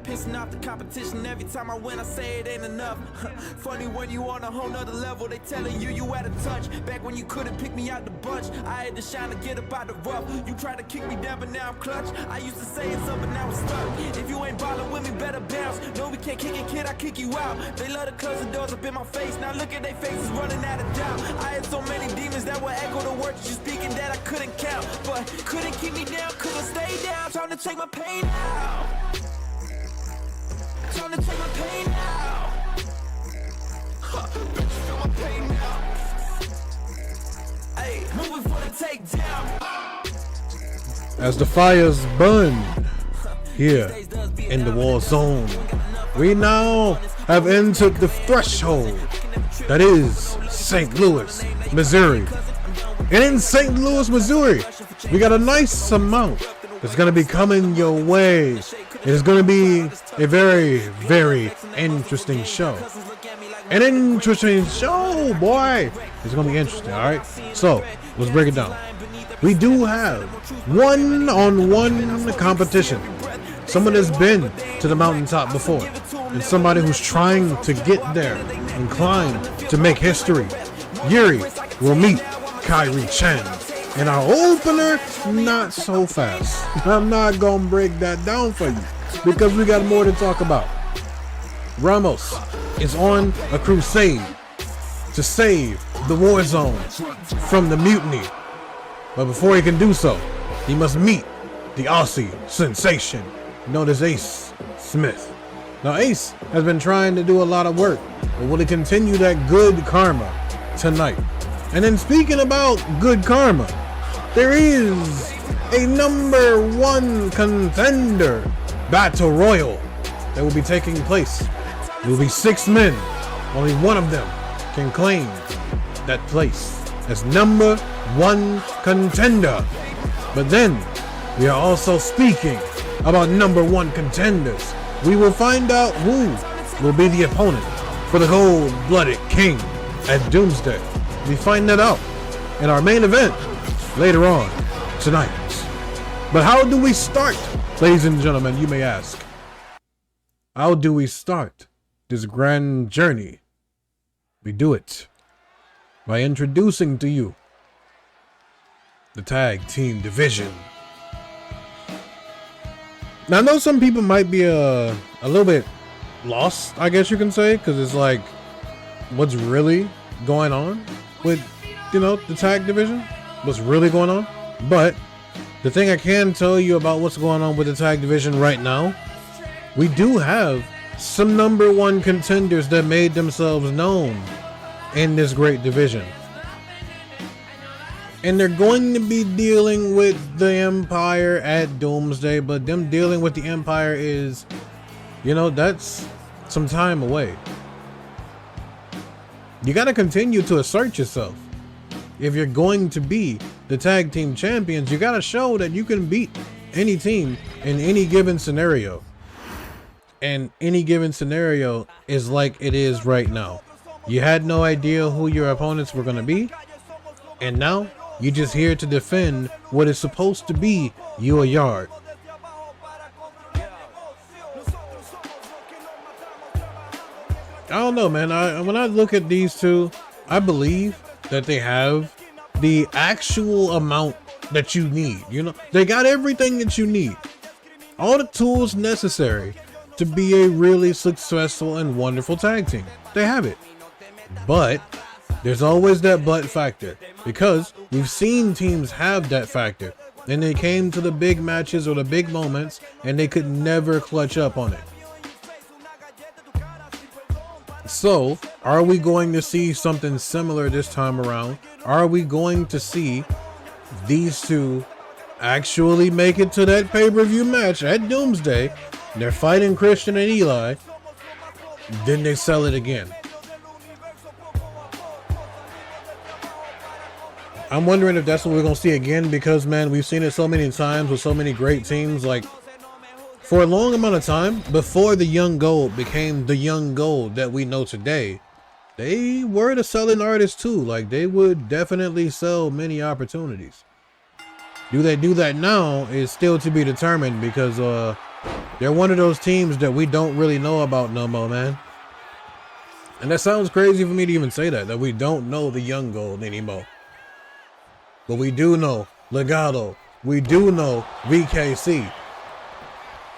pissing off the competition. Every time I win, I say it ain't enough. Funny when you on a whole nother level, they telling you out of touch. Back when you couldn't pick me out the bunch, I had to shine to get up out the rough. You tried to kick me down, but now I'm clutch. I used to say it's up, but now it's stuck. If you ain't ballin' with me, better bounce. No, we can't kick it, kid, I kick you out. They love to close the doors up in my face. Now look at their faces running out of doubt. I had so many demons that would echo the words you speaking that I couldn't count. But couldn't keep me down, couldn't stay down. Trying to take my pain out. Trying to take my pain out. Bitch, feel my pain now. Hey, moving for the takedown. As the fires burn here in the Warzone, we now have entered the threshold that is St. Louis, Missouri. And in St. Louis, Missouri, we got a nice amount that's going to be coming your way. It is going to be a very, very interesting show. An interesting show, boy. It's going to be interesting, all right? So, let's break it down. We do have one-on-one competition. Someone has been to the mountaintop before, and somebody who's trying to get there and climb to make history. Yuri will meet Kyrie Chen. And our opener, not so fast. I'm not going to break that down for you because we got more to talk about. Ramos is on a crusade to save the Warzone from the mutiny. But before he can do so, he must meet the Aussie sensation known as Ace Smith. Now Ace has been trying to do a lot of work, but will he continue that good karma tonight? And then speaking about good karma, there is a #1 contender battle royal that will be taking place. It will be 6 men. Only one of them can claim that place as #1 contender. But then we are also speaking about #1 contenders. We will find out who will be the opponent for the Cold-Blooded King at Doomsday. We find that out in our main event later on tonight. But how do we start, ladies and gentlemen, you may ask? How do we start this grand journey? We do it by introducing to you the tag team division. Now I know some people might be a little bit lost, I guess you can say, because it's like, what's really going on with, the tag division? What's really going on? But the thing I can tell you about what's going on with the tag division right now, we do have some #1 contenders that made themselves known in this great division. And they're going to be dealing with the Empire at Doomsday, but them dealing with the Empire is, that's some time away. You got to continue to assert yourself. If you're going to be the tag team champions, you got to show that you can beat any team in any given scenario. And any given scenario is like it is right now. You had no idea who your opponents were going to be, and now you're just here to defend what is supposed to be your yard. I don't know, man. When I look at these two, I believe that they have the actual amount that you need. They got everything that you need. All the tools necessary to be a really successful and wonderful tag team. They have it. But there's always that but factor, because we've seen teams have that factor. Then they came to the big matches or the big moments and they could never clutch up on it. So, are we going to see something similar this time around? Are we going to see these two actually make it to that pay-per-view match at Doomsday? They're fighting Christian and Eli. Then they sell it again. I'm wondering if that's what we're going to see again, because, man, we've seen it so many times with so many great teams. Like, for a long amount of time, before the Young Gold became the Young Gold that we know today, they were the selling artists too. Like, they would definitely sell many opportunities. Do they do that now is still to be determined, because They're one of those teams that we don't really know about no more, man. And that sounds crazy for me to even say that we don't know the young gold anymore. But we do know Legado. We do know VKC.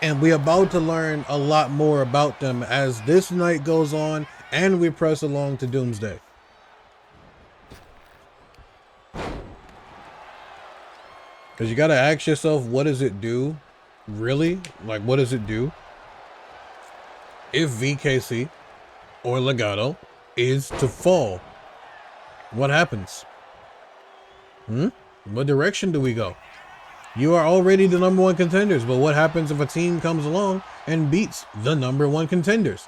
And we're about to learn a lot more about them as this night goes on and we press along to Doomsday. Because you got to ask yourself, what does it do? Really? Like, what does it do if VKC or Legado is to fall? What happens? What direction do we go? You are already the number one contenders, but what happens if a team comes along and beats the number one contenders?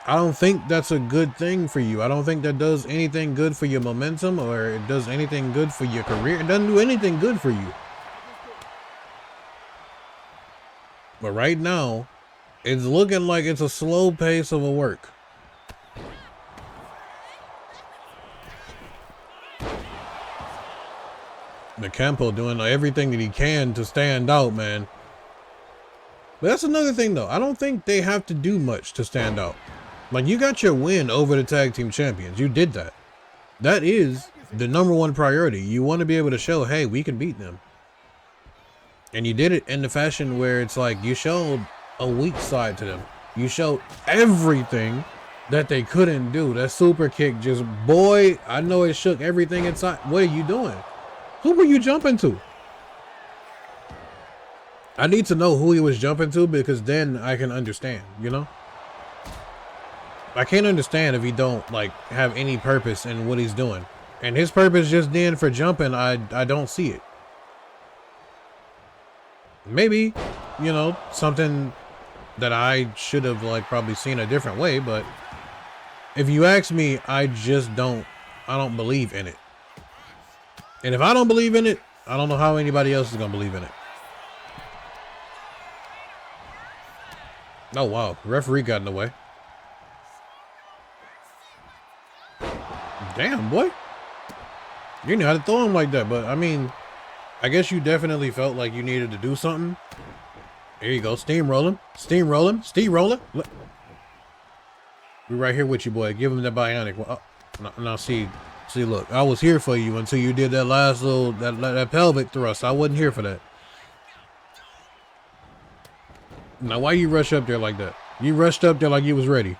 I don't think that's a good thing for you. I don't think that does anything good for your momentum or it does anything good for your career. It doesn't do anything good for you. But right now, it's looking like it's a slow pace of a work. The Campo doing everything that he can to stand out, man. But that's another thing, though. I don't think they have to do much to stand out. Like, you got your win over the tag team champions. You did that. That is the number one priority. You want to be able to show, hey, we can beat them. And you did it in the fashion where it's like you showed a weak side to them. You showed everything that they couldn't do. That super kick just, boy, I know it shook everything inside. What are you doing? Who were you jumping to? I need to know who he was jumping to because then I can understand, you know? I can't understand if he don't like have any purpose in what he's doing. And his purpose just then for jumping, I don't see it. Maybe, you know, something that I should have like probably seen a different way, but if you ask me, I don't believe in it. And if I don't believe in it, I don't know how anybody else is gonna believe in it. Oh wow, referee got in the way. Damn, boy. You knew how to throw him like that, but I mean, I guess you definitely felt like you needed to do something. Here you go, steamroll him, steamroller. We're right here with you, boy. Give him that bionic. Well, now see, look, I was here for you until you did that last little, that pelvic thrust. I wasn't here for that. Now, why you rush up there like that? You rushed up there like you was ready.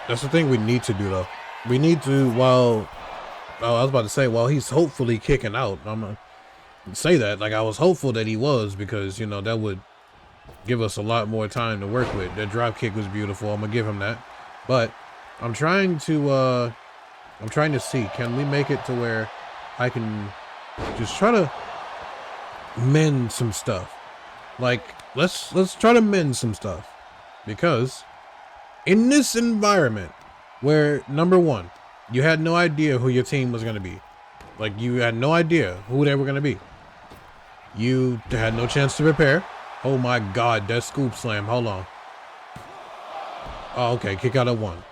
That's the thing we need to do, though. We need to, while he's hopefully kicking out, I'm going to say that. Like, I was hopeful that he was because, you know, that would give us a lot more time to work with. That drop kick was beautiful. I'm going to give him that. But I'm trying to see, can we make it to where I can just try to mend some stuff? Like, let's try to mend some stuff. Because in this environment where, number one, you had no idea who your team was going to be. Like, you had no idea who they were going to be. You had no chance to prepare. Oh my God, that scoop slam. Hold on. Oh, okay, kick out at one.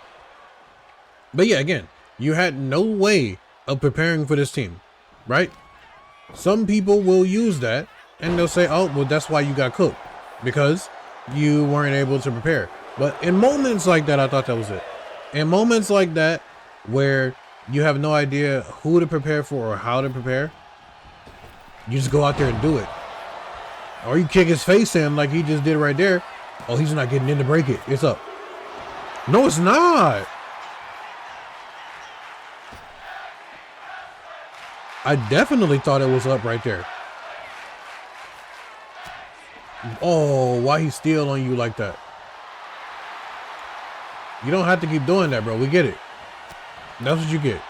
But yeah, again, you had no way of preparing for this team, right? Some people will use that and they'll say, oh, well, that's why you got cooked, because you weren't able to prepare. But in moments like that, I thought that was it. In moments like that, where you have no idea who to prepare for or how to prepare, you just go out there and do it. Or you kick his face in like he just did right there. Oh, he's not getting in to break it. It's up. No, it's not. I definitely thought it was up right there. Oh, why he steal on you like that? You don't have to keep doing that, bro. We get it. That's what you get.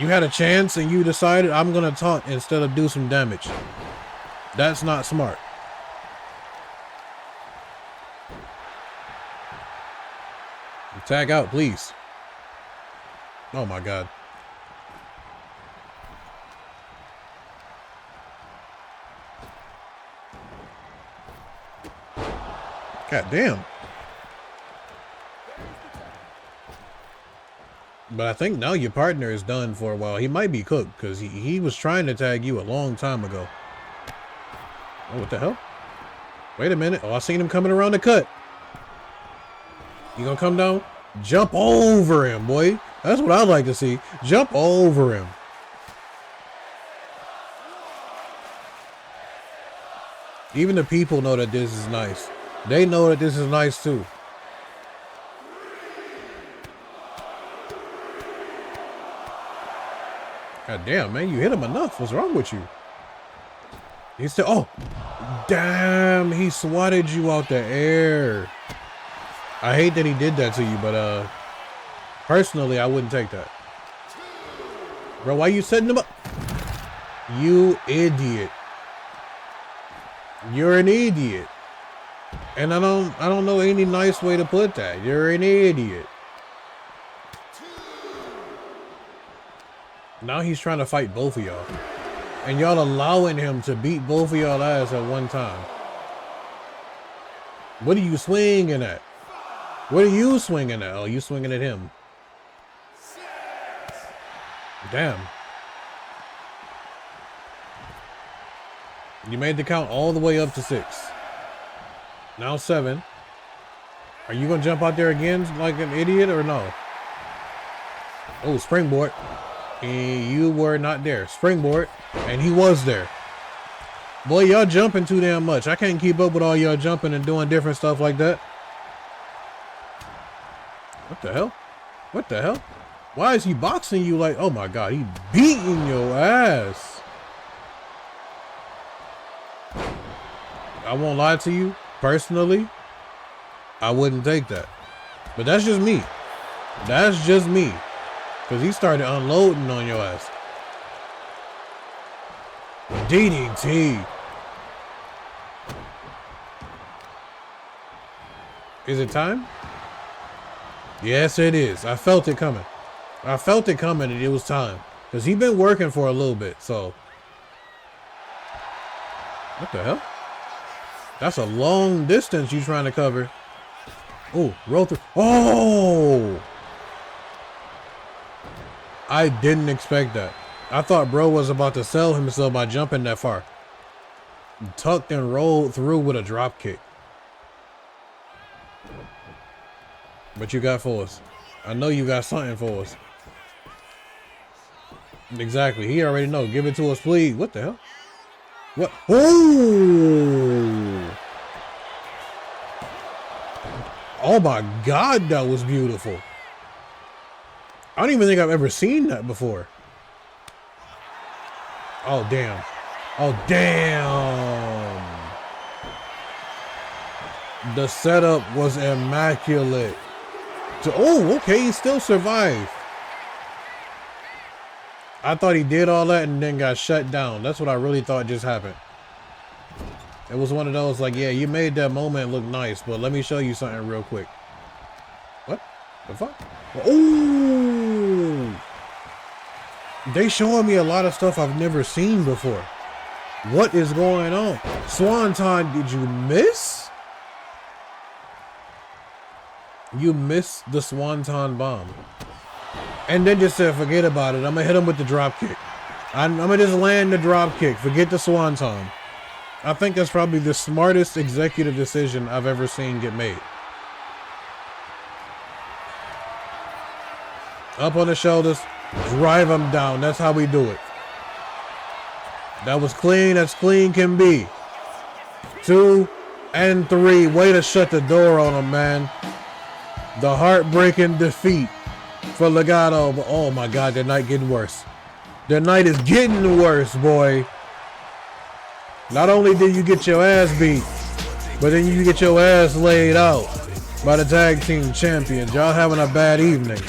You had a chance and you decided I'm going to taunt instead of do some damage. That's not smart. Tag out, please. Oh my God. God damn. But I think now your partner is done for a while. He might be cooked because he was trying to tag you a long time ago. Oh, what the hell? Wait a minute. Oh, I seen him coming around the cut. You gonna come down? Jump over him, boy. That's what I like to see. Jump over him. Even the people know that this is nice. They know that this is nice too. God damn, man, you hit him enough. What's wrong with you? He's still, oh, damn, he swatted you out the air. I hate that he did that to you, but personally, I wouldn't take that. Bro, why you setting him up? You idiot. You're an idiot. And I don't know any nice way to put that. You're an idiot. Now he's trying to fight both of y'all. And y'all allowing him to beat both of y'all ass at one time. What are you swinging at? What are you swinging at? Oh, you swinging at him. Damn. You made the count all the way up to 6. Now 7. Are you going to jump out there again like an idiot or no? Oh, springboard. You were not there. Springboard. And he was there. Boy, y'all jumping too damn much. I can't keep up with all y'all jumping and doing different stuff like that. What the hell? What the hell? Why is he boxing you like, oh my God, he beating your ass. I won't lie to you. Personally, I wouldn't take that. But that's just me. That's just me. Because he started unloading on your ass. DDT. Is it time? Yes, it is. I felt it coming. I felt it coming and it was time. Because he's been working for a little bit, so. What the hell? That's a long distance you trying to cover. Oh, roll through. Oh! I didn't expect that. I thought bro was about to sell himself by jumping that far. Tucked and rolled through with a drop kick. But you got for us. I know you got something for us. Exactly. He already know. Give it to us, please. What the hell? What? Oh! Oh my God, that was beautiful. I don't even think I've ever seen that before. Oh, damn. Oh, damn. The setup was immaculate. Oh, okay, he still survived. I thought he did all that and then got shut down. That's what I really thought just happened. It was one of those like, yeah, you made that moment look nice, but let me show you something real quick. What the fuck? Oh, they showing me a lot of stuff I've never seen before. What is going on? Swanton, did you miss? You missed the Swanton bomb. And then just said, forget about it. I'm going to hit him with the drop kick. I'm going to just land the drop kick. Forget the Swanton. I think that's probably the smartest executive decision I've ever seen get made. Up on the shoulders. Drive him down. That's how we do it. That was clean as clean can be. 2 and 3. Way to shut the door on him, man. The heartbreaking defeat for Legato. But oh my God, their night getting worse. Their night is getting worse, boy. Not only did you get your ass beat, but then you get your ass laid out by the tag team champions. Y'all having a bad evening.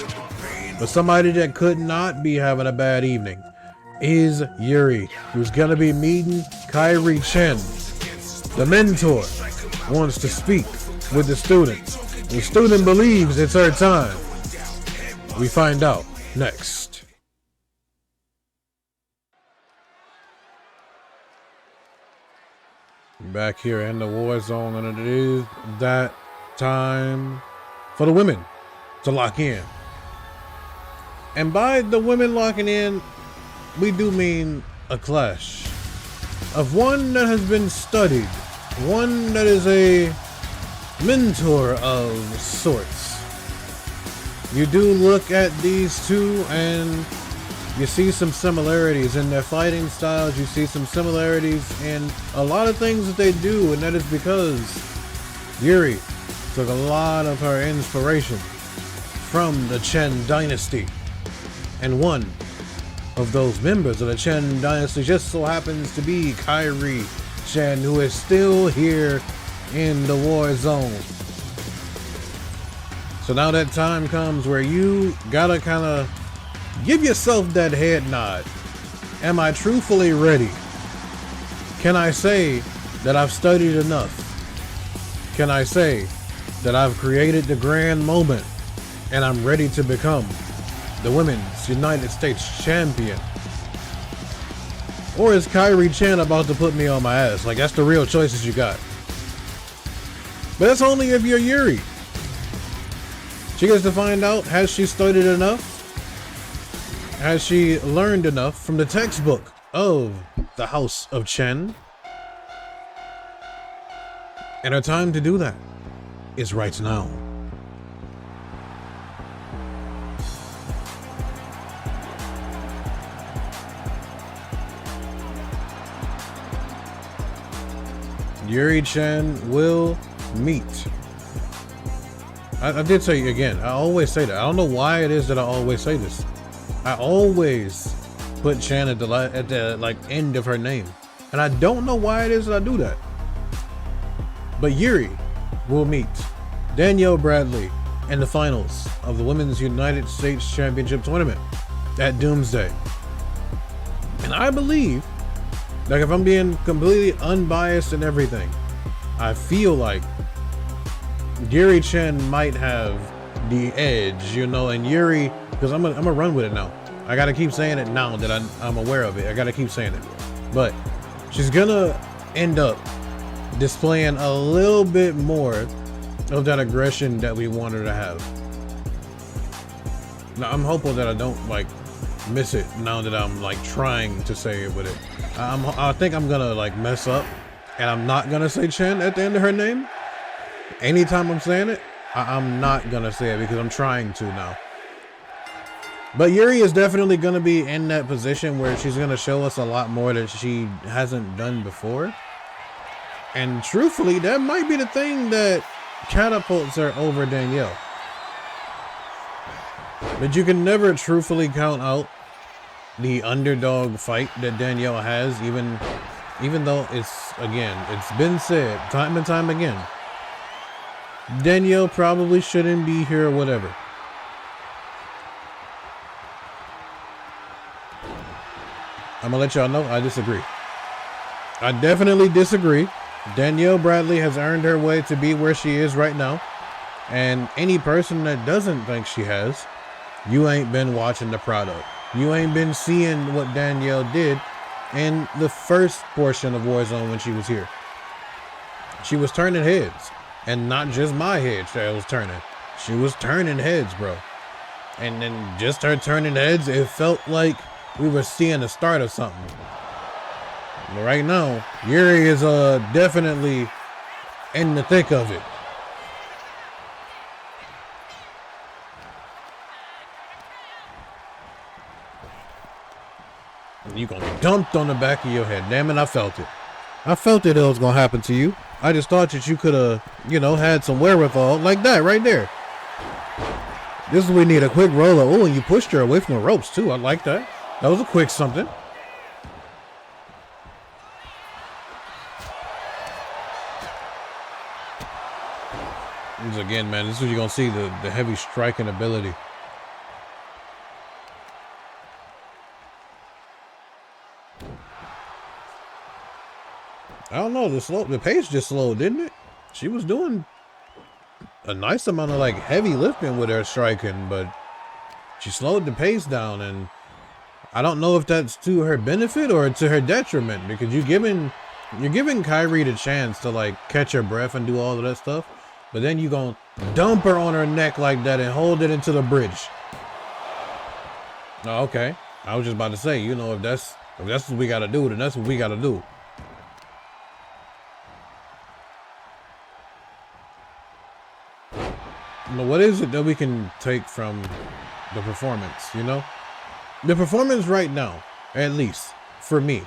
But somebody that could not be having a bad evening is Yuri, who's gonna be meeting Kairi Chen. The mentor wants to speak with the student. The student believes it's her time. We find out next. Back here in the Warzone, and it is that time for the women to lock in. And by the women locking in, we do mean a clash of one that has been studied, one that is a mentor of sorts. You do look at these two and you see some similarities in their fighting styles. You see some similarities in a lot of things that they do, and that is because Yuri took a lot of her inspiration from the Chen dynasty. And one of those members of the Chen dynasty just so happens to be Kairi Chen, who is still here in the Warzone. So now that time comes where you gotta kind of give yourself that head nod. Am I truthfully ready? Can I say that I've studied enough? Can I say that I've created the grand moment and I'm ready to become the Women's United States Champion? Or is Kairi Chen about to put me on my ass? Like, that's the real choices you got. But that's only if you're Yuri. She gets to find out, has she studied enough? Has she learned enough from the textbook of the House of Chen? And her time to do that is right now. Yuri Chen will meet. I did say again, I always say that. I don't know why it is that I always say this. I always put Chen at the like end of her name. And I don't know why it is that I do that. But Yuri will meet Danielle Bradley in the finals of the Women's United States Championship Tournament at Doomsday. And I believe, like, if I'm being completely unbiased and everything, I feel like Yuri Chen might have the edge, you know, and Yuri, because I'm gonna run with it now. I gotta keep saying it now that I'm aware of it. I gotta keep saying it. But she's gonna end up displaying a little bit more of that aggression that we want her to have. Now, I'm hopeful that I don't like miss it now that I'm like trying to say it with it. I think I'm gonna like mess up and I'm not gonna say Chen at the end of her name. Anytime I'm saying it, I'm not gonna say it because I'm trying to now. But Yuri is definitely gonna be in that position where she's gonna show us a lot more that she hasn't done before. And truthfully, that might be the thing that catapults her over Danielle. But you can never truthfully count out the underdog fight that Danielle has, even though it's been said time and time again, Danielle probably shouldn't be here or whatever. I'm gonna let y'all know I disagree. I definitely disagree. Danielle Bradley has earned her way to be where she is right now. And any person that doesn't think she has, you ain't been watching the product. You ain't been seeing what Danielle did in the first portion of Warzone when she was here. She was turning heads. And not just my head that was turning. She was turning heads, bro. And then just her turning heads, it felt like we were seeing the start of something. But right now, Yuri is definitely in the thick of it. You gonna get dumped on the back of your head. Damn it, I felt it. I felt it was gonna happen to you. I just thought that you could have, you know, had some wherewithal like that right there. This is we need a quick roller. Oh, and you pushed her away from the ropes too. I like that. That was a quick something. Again, man, this is what you're gonna see, the heavy striking ability. I don't know, the pace just slowed, didn't it? She was doing a nice amount of like heavy lifting with her striking, but she slowed the pace down, and I don't know if that's to her benefit or to her detriment, because you're giving Kairi the chance to like catch her breath and do all of that stuff, but then you gonna dump her on her neck like that and hold it into the bridge. Oh, okay. I was just about to say, you know, if that's what we gotta do, then that's what we gotta do. You know, what is it that we can take from the performance, you know? The performance right now, at least, for me.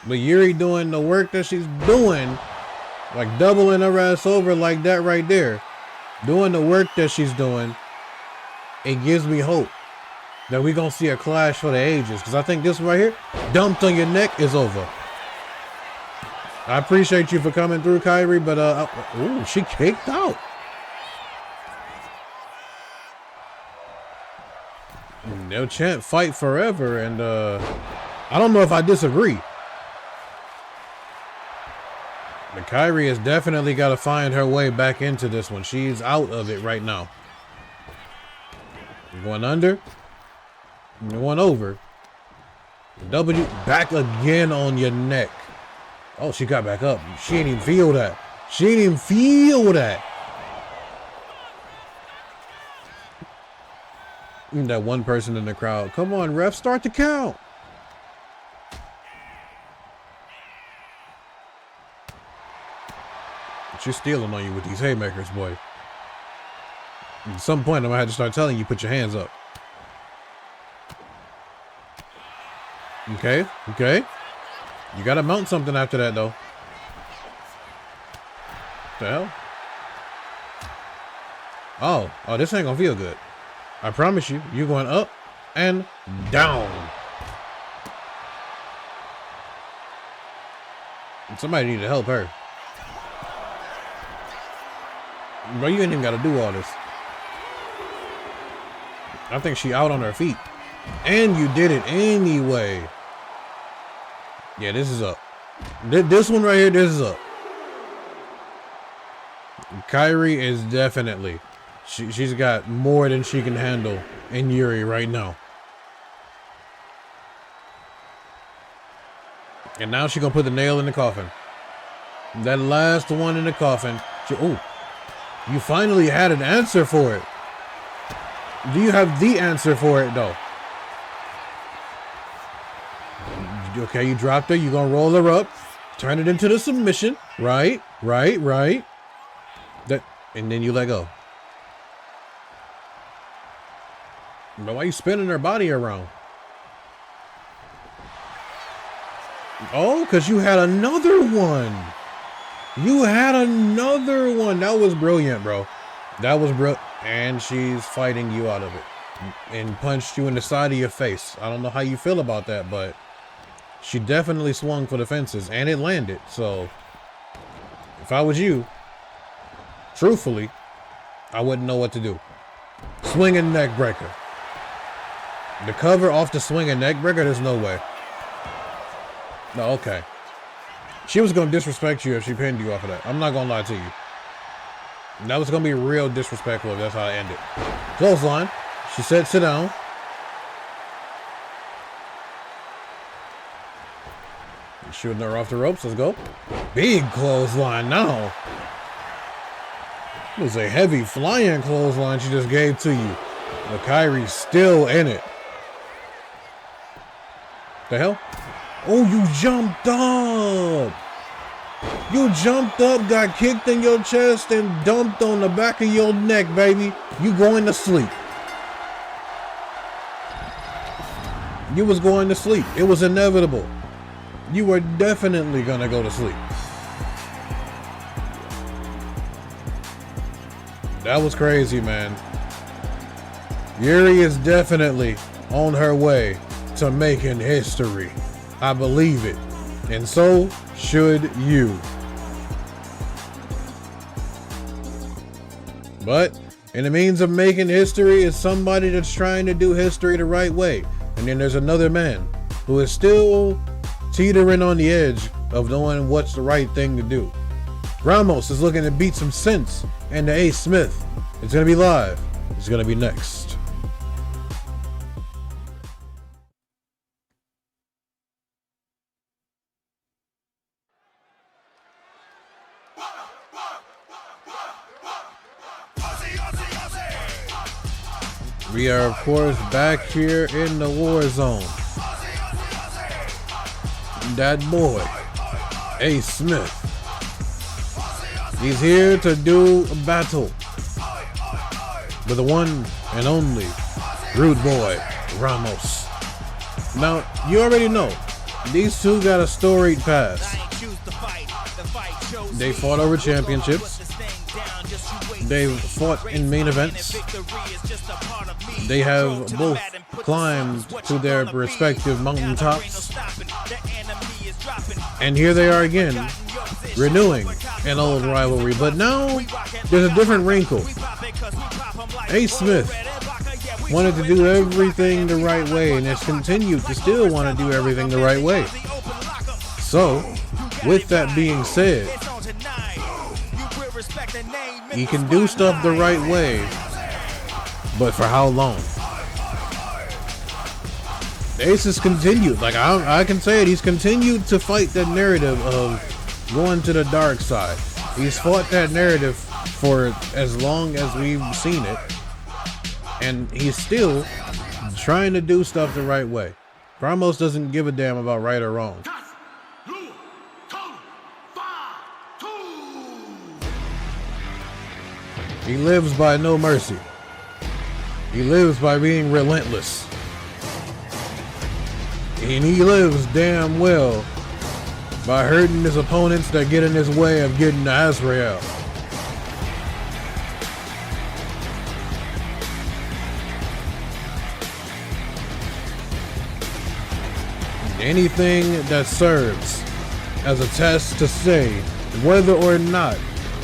But Yuri doing the work that she's doing, like doubling her ass over like that right there, doing the work that she's doing, it gives me hope that we gonna see a clash for the ages. Because I think this right here, dumped on your neck, is over. I appreciate you for coming through, Kyrie, but ooh, she kicked out. They'll chant fight forever, and I don't know if I disagree. But Kyrie has definitely got to find her way back into this one. She's out of it right now. Going under. Going over. W back again on your neck. Oh, she got back up. She didn't even feel that. She didn't even feel that. That one person in the crowd. Come on, ref, start the count. She's stealing on you with these haymakers, boy. At some point, I'm gonna have to start telling you, put your hands up. Okay, okay. You gotta mount something after that, though. What the hell? Oh, this ain't gonna feel good. I promise you, you're going up and down. Somebody need to help her. Bro, you ain't even gotta do all this. I think she out on her feet. And you did it anyway. Yeah, this is up. This one right here, this is up. Kyrie is definitely... She's got more than she can handle in Yuri right now. And now she's gonna put the nail in the coffin. That last one in the coffin. Oh, you finally had an answer for it. Do you have the answer for it though? Okay, you dropped her. You're gonna roll her up, turn it into the submission. Right. That, and then you let go. But why are you spinning her body around? Oh, because you had another one. You had another one. That was brilliant, bro. That was brilliant. And she's fighting you out of it. And punched you in the side of your face. I don't know how you feel about that, but she definitely swung for the fences. And it landed. So, if I was you, truthfully, I wouldn't know what to do. Swinging neck breaker. The cover off the swinging neck breaker, there's no way. No, okay. She was going to disrespect you if she pinned you off of that. I'm not going to lie to you. That was going to be real disrespectful if that's how it ended. Clothesline. She said sit down. Shooting her off the ropes. Let's go. Big clothesline now. It was a heavy flying clothesline she just gave to you. But Kyrie's still in it. The hell? Oh, you jumped up. You jumped up, got kicked in your chest, and dumped on the back of your neck, baby. You going to sleep. You was going to sleep. It was inevitable. You were definitely gonna go to sleep. That was crazy, man. Yuri is definitely on her way to making history. I believe it. And so should you. But in the means of making history is somebody that's trying to do history the right way. And then there's another man who is still teetering on the edge of knowing what's the right thing to do. Ramos is looking to beat some sense into Ace Smith. It's going to be live. It's going to be next. We are, of course, back here in the Warzone. That boy, Ace Smith. He's here to do a battle with the one and only Rude Boy, Ramos. Now, you already know, these two got a storied past. They fought over championships. They've fought in main events. They have both climbed to their respective mountaintops. And here they are again, renewing an old rivalry. But now, there's a different wrinkle. Ace Smith wanted to do everything the right way and has continued to still want to do everything the right way. So, with that being said, he can do stuff the right way, but for how long? Ace has continued, like I can say it, he's continued to fight that narrative of going to the dark side. He's fought that narrative for as long as we've seen it, and he's still trying to do stuff the right way. Ramos doesn't give a damn about right or wrong. He lives by no mercy. He lives by being relentless. And he lives damn well by hurting his opponents that get in his way of getting to Azrael. Anything that serves as a test to say whether or not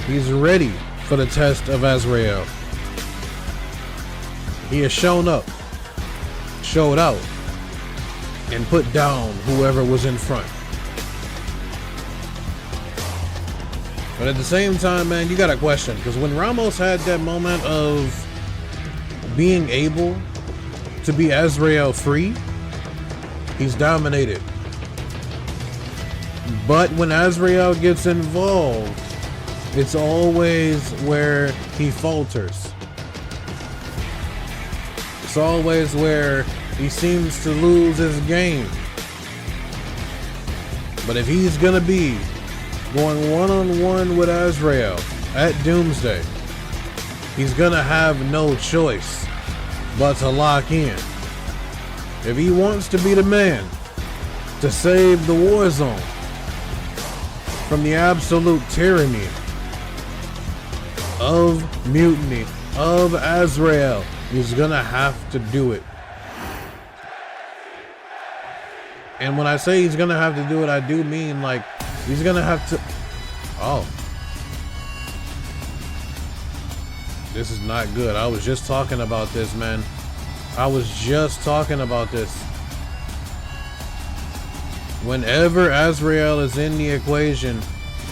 he's ready for the test of Azrael. He has shown up, showed out, and put down whoever was in front. But at the same time, man, you got a question, because when Ramos had that moment of being able to be Azrael free, he's dominated. But when Azrael gets involved, it's always where he falters. It's always where he seems to lose his game. But if he's gonna be going one-on-one with Azrael at Doomsday, he's gonna have no choice but to lock in. If he wants to be the man to save the Warzone from the absolute tyranny of mutiny, of Azrael, he's gonna have to do it. And when I say he's gonna have to do it, I do mean like he's gonna have to. Oh, this is not good. I was just talking about this, man. I was just talking about this. Whenever Azrael is in the equation,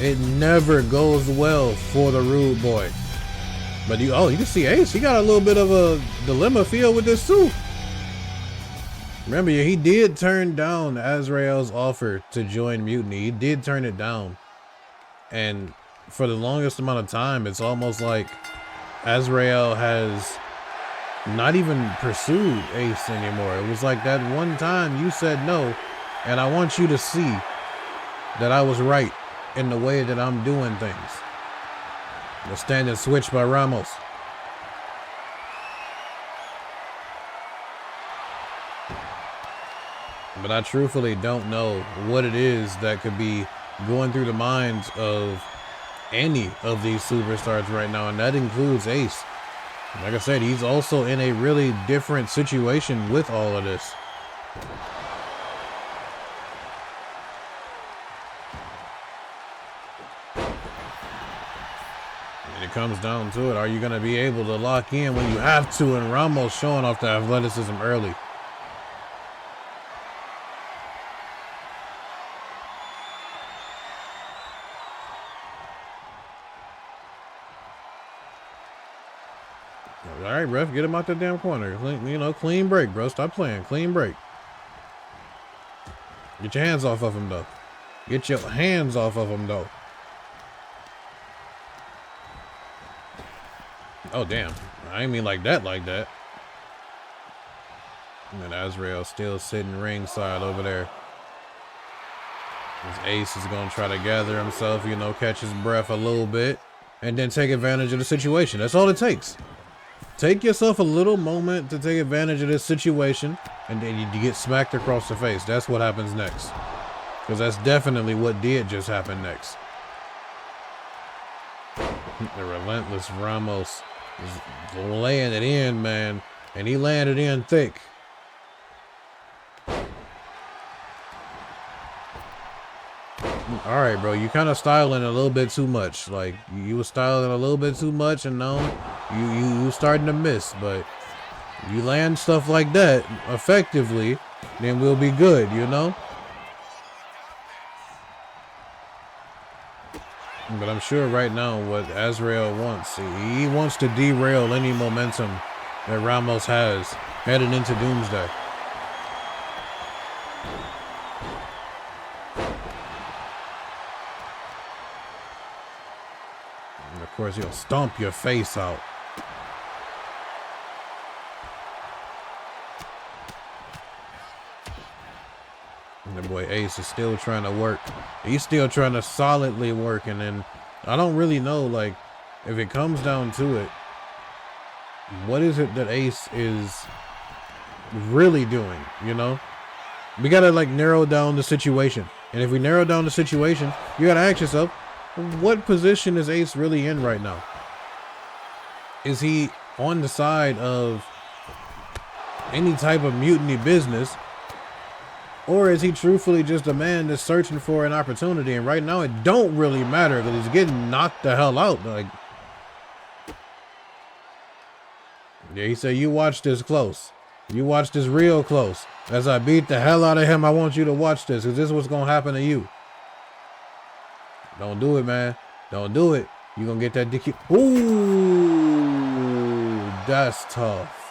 it never goes well for the Rude Boy. But you can see Ace, he got a little bit of a dilemma feel with this too. Remember, he did turn down Azrael's offer to join Mutiny. He did turn it down. And for the longest amount of time, it's almost like Azrael has not even pursued Ace anymore. It was like that one time you said no, and I want you to see that I was right in the way that I'm doing things. The standing switch by Ramos. But I truthfully don't know what it is that could be going through the minds of any of these superstars right now, and that includes Ace. Like I said, he's also in a really different situation with all of this. And it comes down to it. Are you going to be able to lock in when you have to? And Ramos showing off the athleticism early. All right, ref, get him out that damn corner. Clean break, bro. Stop playing. Clean break. Get your hands off of him, though. Get your hands off of him, though. Oh, damn. I ain't mean like that, like that. And Azrael still sitting ringside over there. His Ace is going to try to gather himself, you know, catch his breath a little bit, and then take advantage of the situation. That's all it takes. Take yourself a little moment to take advantage of this situation, and then you get smacked across the face. That's what happens next. Because that's definitely what did just happen next. The relentless Ramos is laying it in, man. And he landed in thick. All right, bro, you kind of styling a little bit too much. Like, you were styling a little bit too much, and now you starting to miss. But you land stuff like that effectively, then we'll be good, you know? But I'm sure right now what Azrael wants, he wants to derail any momentum that Ramos has heading into Doomsday. And of course, he'll stomp your face out. And the boy Ace is still trying to work. He's still trying to solidly work. And then I don't really know, like, if it comes down to it, what is it that Ace is really doing, you know? We got to, like, narrow down the situation. And if we narrow down the situation, you got to ask yourself, what position is Ace really in right now? Is he on the side of any type of mutiny business? Or is he truthfully just a man that's searching for an opportunity? And right now it don't really matter because he's getting knocked the hell out. Like, yeah, he said, you watch this close. You watch this real close. As I beat the hell out of him, I want you to watch this because this is what's going to happen to you. Don't do it, man. Don't do it. You're going to get that dick. Ooh, that's tough.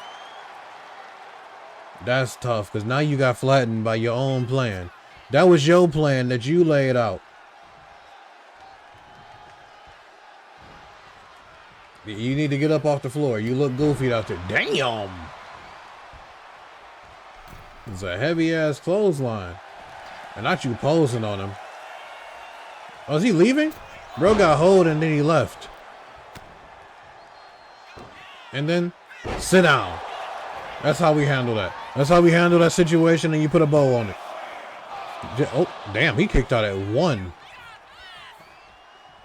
That's tough because now you got flattened by your own plan. That was your plan that you laid out. You need to get up off the floor. You look goofy out there. Damn. It's a heavy ass clothesline. And not you posing on him. Oh, is he leaving? Bro got hold and then he left. And then sit down. That's how we handle that. That's how we handle that situation, and you put a bow on it. Oh, damn, he kicked out at 1.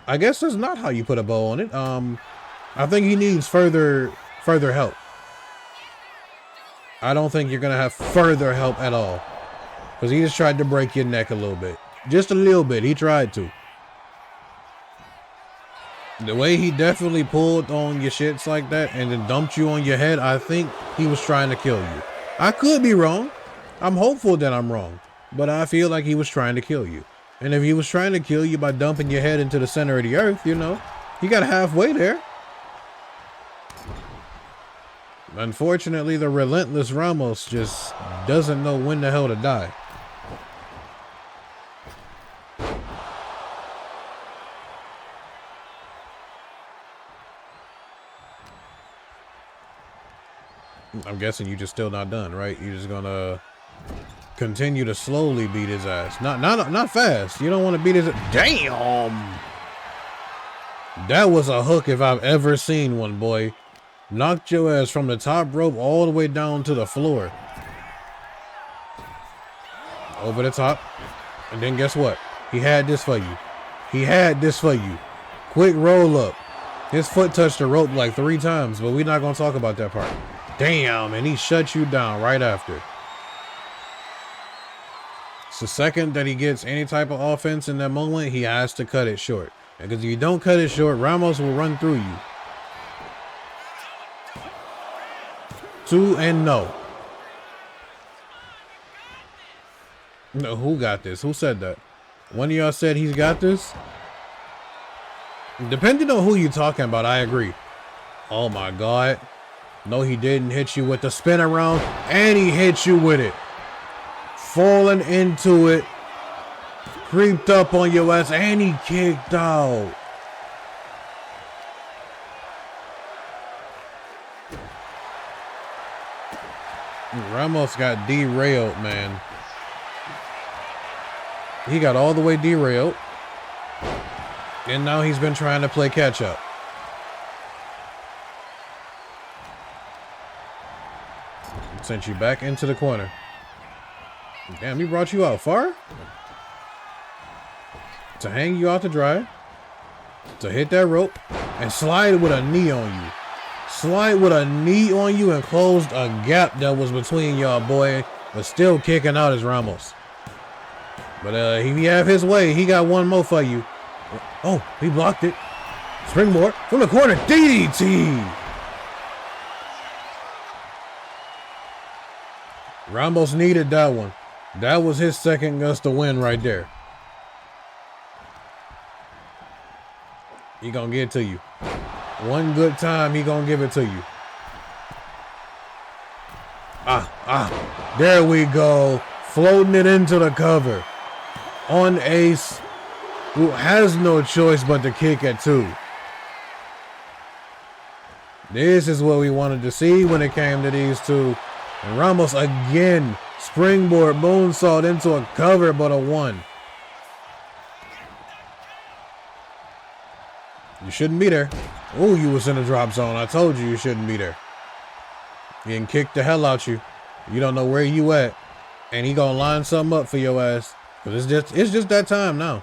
I guess that's not how you put a bow on it. I think he needs further help. I don't think you're going to have further help at all. Because he just tried to break your neck a little bit. Just a little bit. He tried to. The way he definitely pulled on your shits like that and then dumped you on your head, I think he was trying to kill you. I could be wrong. I'm hopeful that I'm wrong. But I feel like he was trying to kill you. And if he was trying to kill you by dumping your head into the center of the earth, you know, he got halfway there. Unfortunately, the relentless Ramos just doesn't know when the hell to die. I'm guessing you just still not done, right? You're just gonna continue to slowly beat his ass. Not fast. You don't want to beat his ass. Damn! That was a hook if I've ever seen one, boy. Knocked your ass from the top rope all the way down to the floor. Over the top. And then guess what? He had this for you. He had this for you. Quick roll up. His foot touched the rope like 3 times, but we're not going to talk about that part. Damn, and he shut you down right after. It's the second that he gets any type of offense in that moment, he has to cut it short. Because if you don't cut it short, Ramos will run through you. 2 and no. No, who got this? Who said that? One of y'all said he's got this? Depending on who you're talking about, I agree. Oh my God. No, he didn't hit you with the spin around, and he hit you with it. Falling into it. Creeped up on your ass, and he kicked out. Ramos got derailed, man. He got all the way derailed. And now he's been trying to play catch up. Sent you back into the corner. Damn, he brought you out far? To hang you out to dry. To hit that rope. And slide with a knee on you. Slide with a knee on you and closed a gap that was between y'all, boy. But still kicking out is Ramos. But if he have his way, he got one more for you. Oh, he blocked it. Springboard from the corner. DDT. Ramos needed that one. That was his second gust to win right there. He gonna get it to you. One good time, he gonna give it to you. There we go. Floating it into the cover. On Ace, who has no choice but to kick at 2. This is what we wanted to see when it came to these two. And Ramos again, springboard moonsault into a cover, but a 1. You shouldn't be there. Oh, you was in a drop zone. I told you shouldn't be there. He can kick the hell out you. You don't know where you at. And he gonna line something up for your ass. Cause it's just that time now.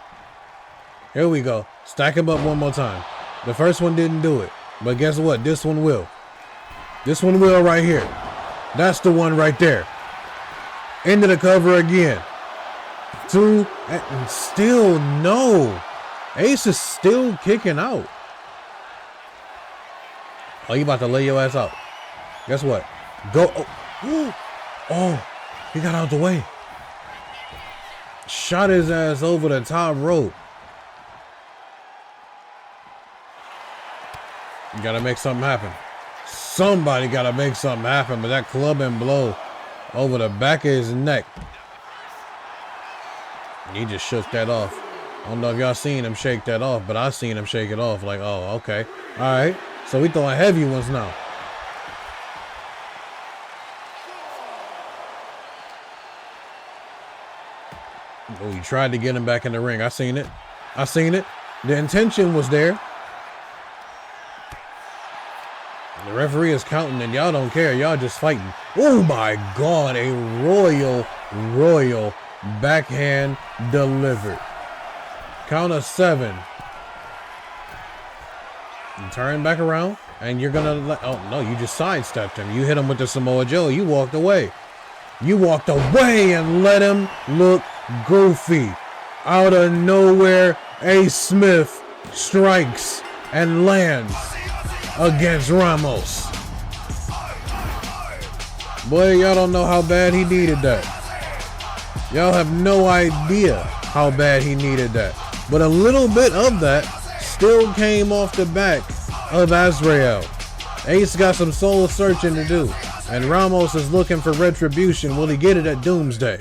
Here we go. Stack him up one more time. The first one didn't do it. But guess what? This one will. This one will right here. That's the one right there. Into the cover again. 2 and still no. Ace is still kicking out. Oh, you about to lay your ass out. Guess what? Go. Oh, he got out the way. Shot his ass over the top rope. You gotta make something happen. Somebody gotta make something happen, but that club and blow over the back of his neck. He just shook that off. I don't know if y'all seen him shake that off, but I seen him shake it off like, oh, okay. All right. So we throwing heavy ones now. Oh, he tried to get him back in the ring. I seen it. I seen it. The intention was there. The referee is counting and y'all don't care. Y'all just fighting. Oh my God. A royal backhand delivered. Count of 7. And turn back around and you're gonna let, oh no, you just sidestepped him. You hit him with the Samoa Joe. You walked away. You walked away and let him look goofy. Out of nowhere, Ace Smith strikes and lands against Ramos. Boy, y'all don't know how bad he needed that. Y'all have no idea how bad he needed that. But a little bit of that still came off the back of Azrael. Ace got some soul searching to do. And Ramos is looking for retribution. Will he get it at Doomsday?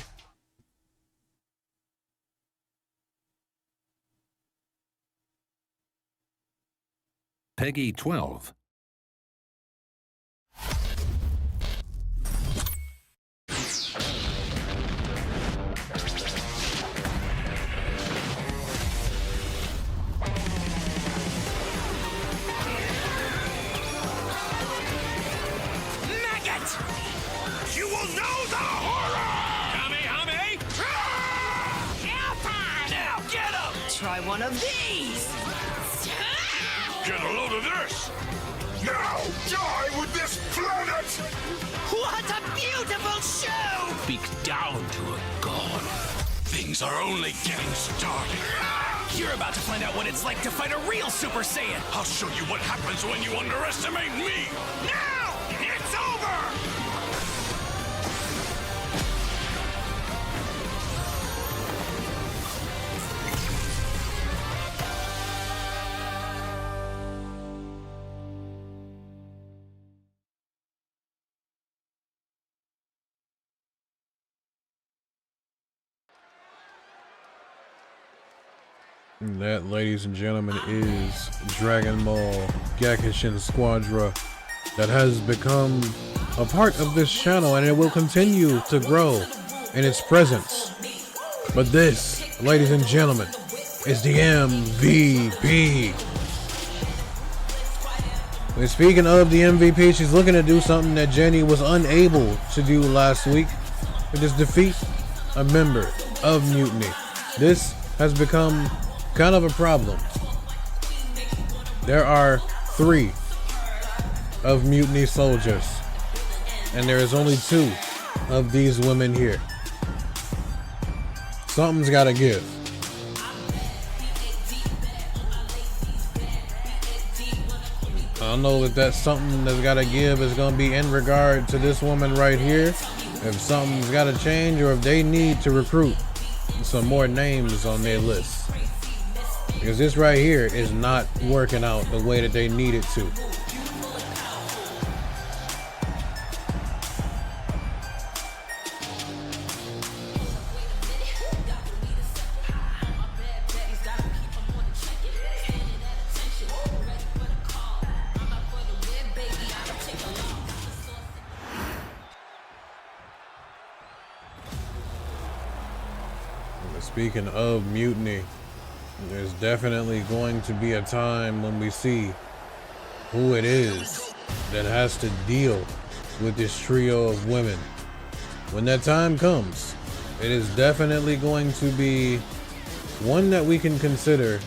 Peggy 12. You will know the horror! Kame-hame! Now get up! Try one of these! Get a load of this! Now die with this planet! What a beautiful show! Speak down to a god. Things are only getting started. You're about to find out what it's like to fight a real Super Saiyan. I'll show you what happens when you underestimate me! Now! It's over! And that, ladies and gentlemen, is Dragon Ball Gakishin Squadra that has become a part of this channel, and it will continue to grow in its presence. But this, ladies and gentlemen, is the MVP. And speaking of the MVP, she's looking to do something that Jenny was unable to do last week. It is defeat a member of Mutiny. This has become kind of a problem. There are 3 of Mutiny soldiers, and there is only 2 of these women here. Something's gotta give. I don't know if that's something that's gotta give is gonna be in regard to this woman right here. If something's gotta change, or if they need to recruit some more names on their list. Because this right here is not working out the way that they need it to. Speaking of Mutiny, there's definitely going to be a time when we see who it is that has to deal with this trio of women. When that time comes, it is definitely going to be one that we can consider.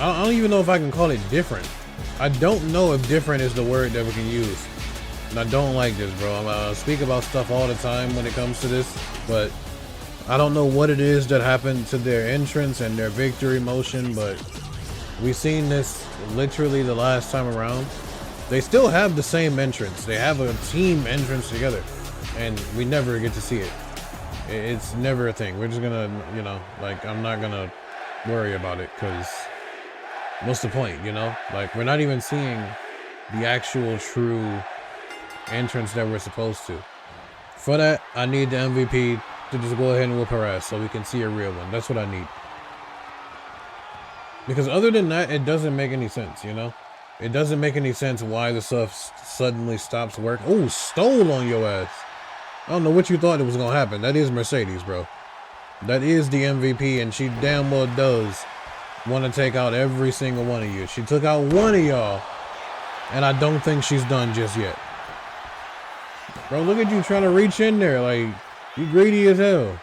I don't even know if I can call it different. I don't know if different is the word that we can use. And I don't like this, bro. I speak about stuff all the time when it comes to this, but I don't know what it is that happened to their entrance and their victory motion, but we've seen this literally the last time around. They still have the same entrance. They have a team entrance together, and we never get to see it. It's never a thing. We're just gonna, you know, like, I'm not gonna worry about it, because what's the point, you know? Like, we're not even seeing the actual true entrance that we're supposed to. For that, I need the MVP to just go ahead and whoop her ass so we can see a real one. That's what I need. Because other than that, it doesn't make any sense, you know? It doesn't make any sense why the stuff suddenly stops working. Oh, stole on your ass. I don't know what you thought it was gonna happen. That is Mercedes, bro. That is the MVP, and she damn well does want to take out every single one of you. She took out one of y'all, and I don't think she's done just yet. Bro, look at you trying to reach in there. Like, you greedy as hell.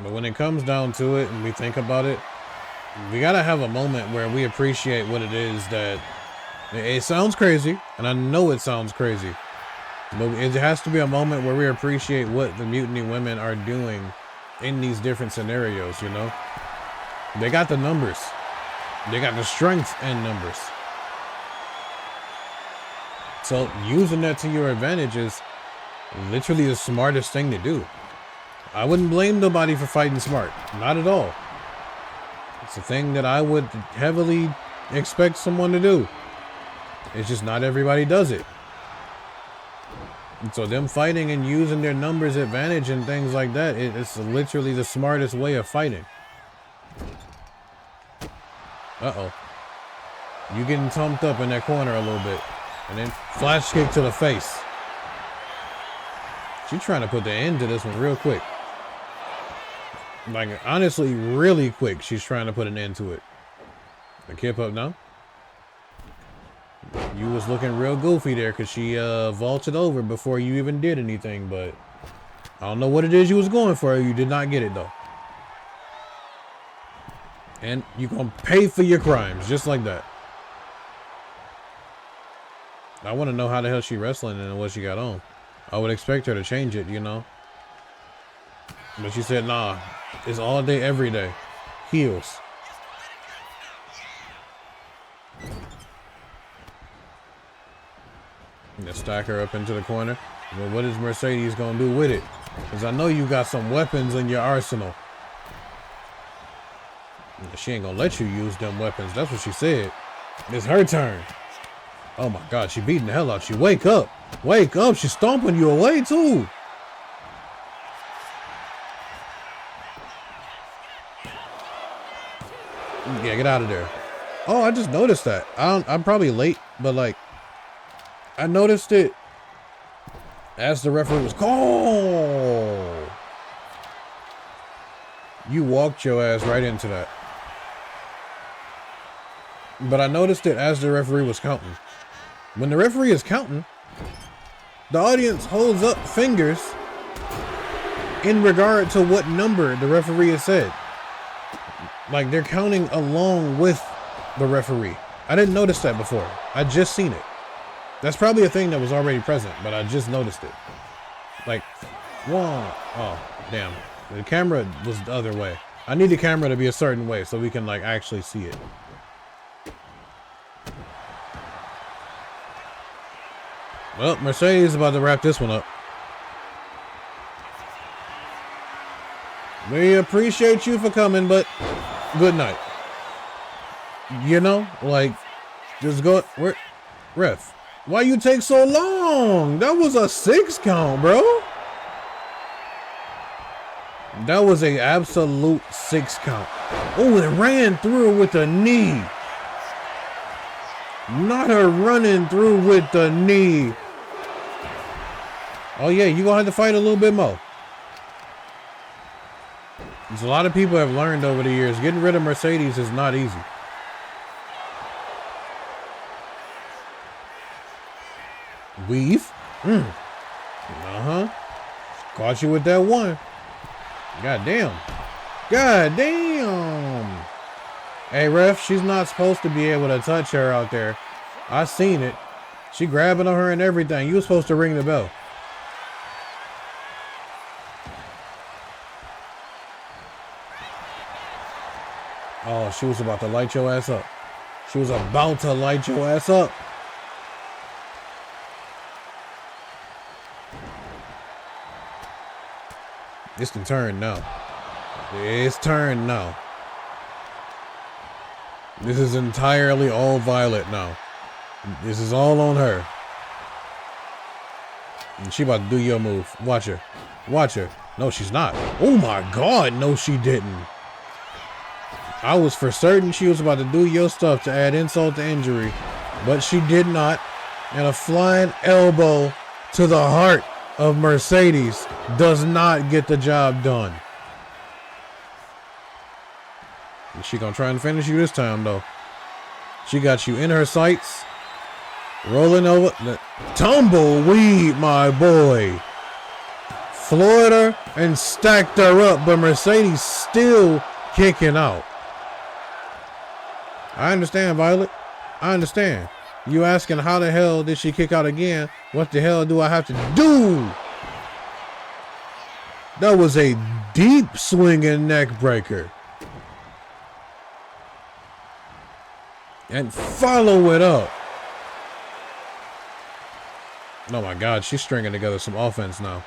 But when it comes down to it and we think about it, we gotta have a moment where we appreciate what it is that it sounds crazy, and I know it sounds crazy, but it has to be a moment where we appreciate what the Mutiny women are doing in these different scenarios, you know? They got the numbers. They got the strength and numbers. So using that to your advantage is literally the smartest thing to do. I wouldn't blame nobody for fighting smart. Not at all. It's a thing that I would heavily expect someone to do. It's just not everybody does it. And so them fighting and using their numbers advantage and things like that, it's literally the smartest way of fighting. Uh-oh. You getting thumped up in that corner a little bit. And then flash kick to the face. She's trying to put the end to this one real quick. Like, honestly, really quick. She's trying to put an end to it. The kip up now. You was looking real goofy there because she vaulted over before you even did anything, but I don't know what it is you was going for. You did not get it though. And you're gonna pay for your crimes just like that. I want to know how the hell she wrestling and what she got on. I would expect her to change it, you know. But she said, nah, it's all day, every day. Heels. And stack her up into the corner. Well, what is Mercedes gonna do with it? Because I know you got some weapons in your arsenal. She ain't gonna let you use them weapons. That's what she said. It's her turn. Oh my God, she beating the hell out you. Wake up. Wake up. She's stomping you away too. Yeah, get out of there. Oh, I just noticed that. I'm probably late, but like, I noticed it as the referee was called. You walked your ass right into that. But I noticed it as the referee was counting. When the referee is counting, the audience holds up fingers in regard to what number the referee has said. Like they're counting along with the referee. I didn't notice that before. I just seen it. That's probably a thing that was already present, but I just noticed it. Like, whoa. Oh, damn. The camera was the other way. I need the camera to be a certain way so we can like actually see it. Well, Mercedes is about to wrap this one up. We appreciate you for coming, but good night. You know, like, just go. Where, ref? Why you take so long? That was a 6 count, bro. That was a absolute 6 count. Oh, it ran through with a knee. Not her running through with the knee. Oh yeah, you gonna have to fight a little bit more. There's a lot of people have learned over the years, getting rid of Mercedes is not easy. Weave. Uh-huh. Caught you with that one. God damn. God damn. Hey, ref, she's not supposed to be able to touch her out there. I seen it. She grabbing on her and everything. You were supposed to ring the bell. Oh, she was about to light your ass up. She was about to light your ass up. It's the turn now. It's turn now. This is entirely all Violet now. This is all on her. And she about to do your move. Watch her. Watch her. No, she's not. Oh my God. No, she didn't. I was for certain she was about to do your stuff to add insult to injury, but she did not. And a flying elbow to the heart of Mercedes does not get the job done. And she gonna try and finish you this time though. She got you in her sights. Rolling over. Tumbleweed, my boy. Floored her and stacked her up, but Mercedes still kicking out. I understand, Violet. I understand. You asking how the hell did she kick out again? What the hell do I have to do? That was a deep swinging neck breaker. And follow it up. Oh my God, she's stringing together some offense now.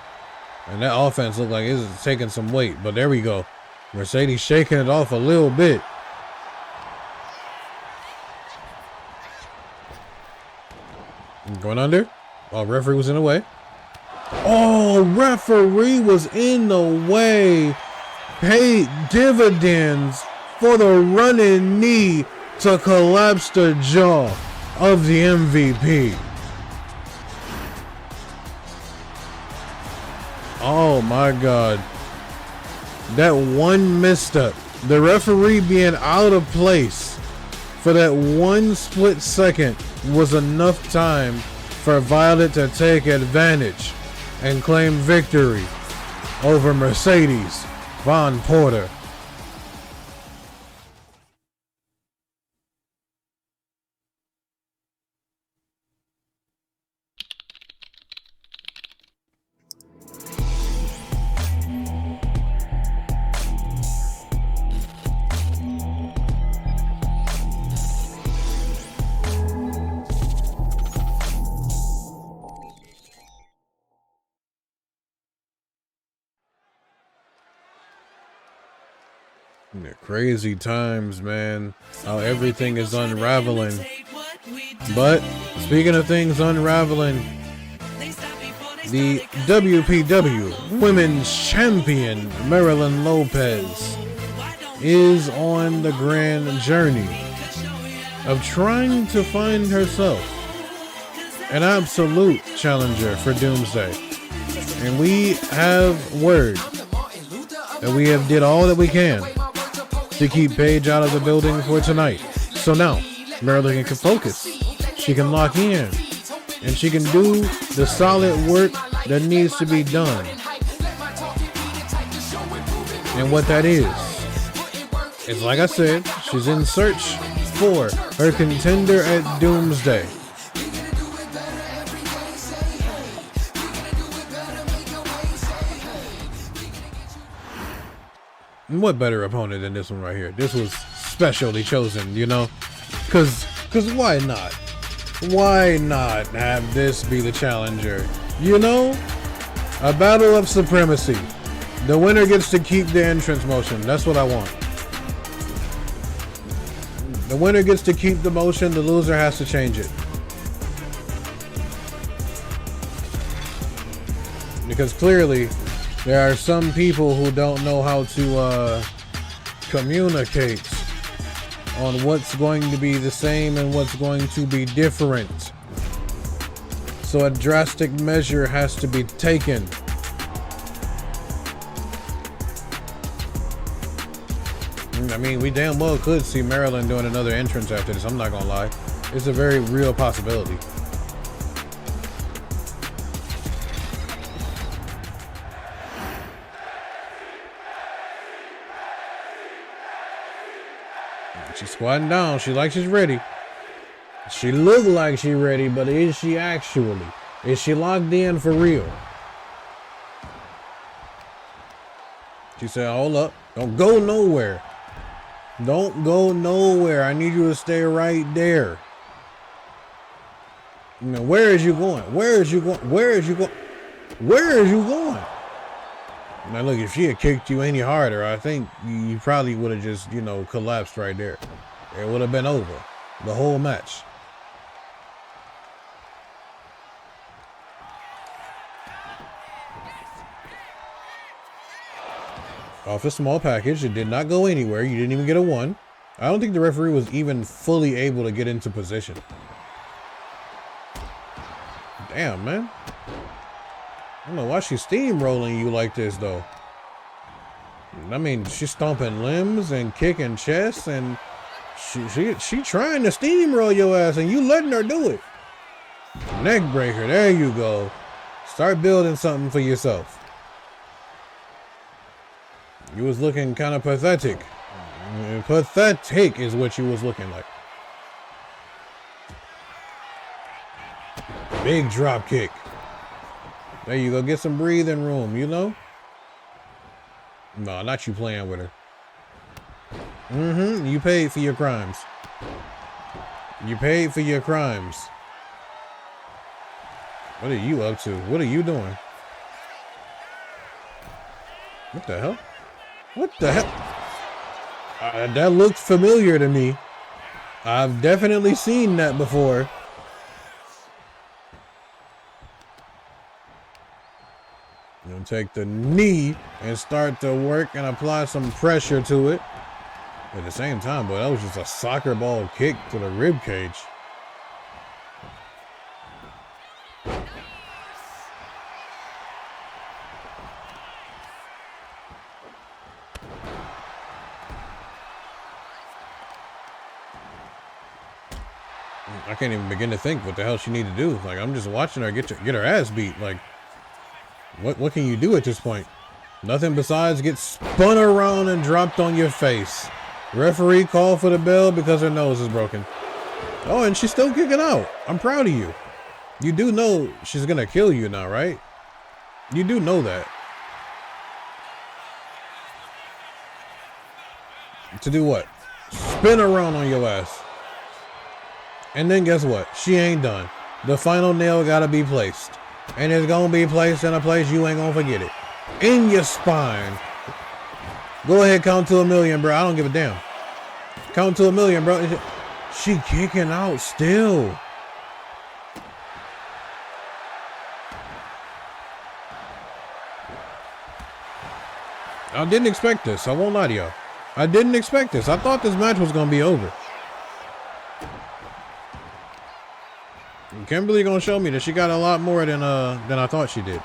And that offense looked like it's taking some weight, but there we go. Mercedes shaking it off a little bit. Going under. Oh, referee was in the way. Oh, referee was in the way. Paid dividends for the running knee to collapse the jaw of the MVP. Oh my God. That one misstep. The referee being out of place for that one split second was enough time for Violet to take advantage and claim victory over Mercedes Von Porter. Crazy times, man. How everything is unraveling. But speaking of things unraveling, the WPW Women's Champion Marilyn Lopez is on the grand journey of trying to find herself an absolute challenger for Doomsday. And we have word that we have did all that we can to keep Paige out of the building for tonight. So now, Marilyn can focus. She can lock in. And she can do the solid work that needs to be done. And what that is like I said, she's in search for her contender at Doomsday. And what better opponent than this one right here? This was specially chosen, you know? Cause why not? Why not have this be the challenger? You know? A battle of supremacy. The winner gets to keep the entrance motion. That's what I want. The winner gets to keep the motion. The loser has to change it. Because clearly, there are some people who don't know how to communicate on what's going to be the same and what's going to be different. So a drastic measure has to be taken. I mean, we damn well could see Marilyn doing another entrance after this. I'm not gonna lie. It's a very real possibility. She's squatting down. She like she's ready. She look like she's ready, but is she actually? Is she locked in for real? She said, hold up. Don't go nowhere. Don't go nowhere. I need you to stay right there. You know, where is you going? Where is you going? Where is you going? Where is you going? Now look, if she had kicked you any harder, I think you probably would have just, you know, collapsed right there. It would have been over. The whole match. Off a small package. It did not go anywhere. You didn't even get a 1. I don't think the referee was even fully able to get into position. Damn, man. I don't know why she's steamrolling you like this, though. I mean, she's stomping limbs and kicking chests, and she trying to steamroll your ass, and you letting her do it. Neck breaker. There you go. Start building something for yourself. You was looking kind of pathetic. Pathetic is what you was looking like. Big drop kick. There you go. Get some breathing room, you know? No, not you playing with her. You paid for your crimes. You paid for your crimes. What are you up to? What are you doing? What the hell? What the hell? That looked familiar to me. I've definitely seen that before. You know, take the knee and start to work and apply some pressure to it. At the same time, but that was just a soccer ball kick to the rib cage. I can't even begin to think what the hell she need to do. Like, I'm just watching her get her ass beat. Like, what can you do at this point? Nothing besides get spun around and dropped on your face. Referee called for the bell because her nose is broken. Oh, and she's still kicking out. I'm proud of you. You do know she's gonna kill you now, right? You do know that. To do what? Spin around on your ass. And then guess what? She ain't done. The final nail gotta be placed. And it's gonna be placed in a place you ain't gonna forget it. In your spine. Go ahead, count to 1,000,000, bro. I don't give a damn. Count to 1,000,000, bro. She kicking out still. I didn't expect this. I won't lie to y'all. I didn't expect this. I thought this match was gonna be over. And Kimberly gonna show me that she got a lot more than I thought she did.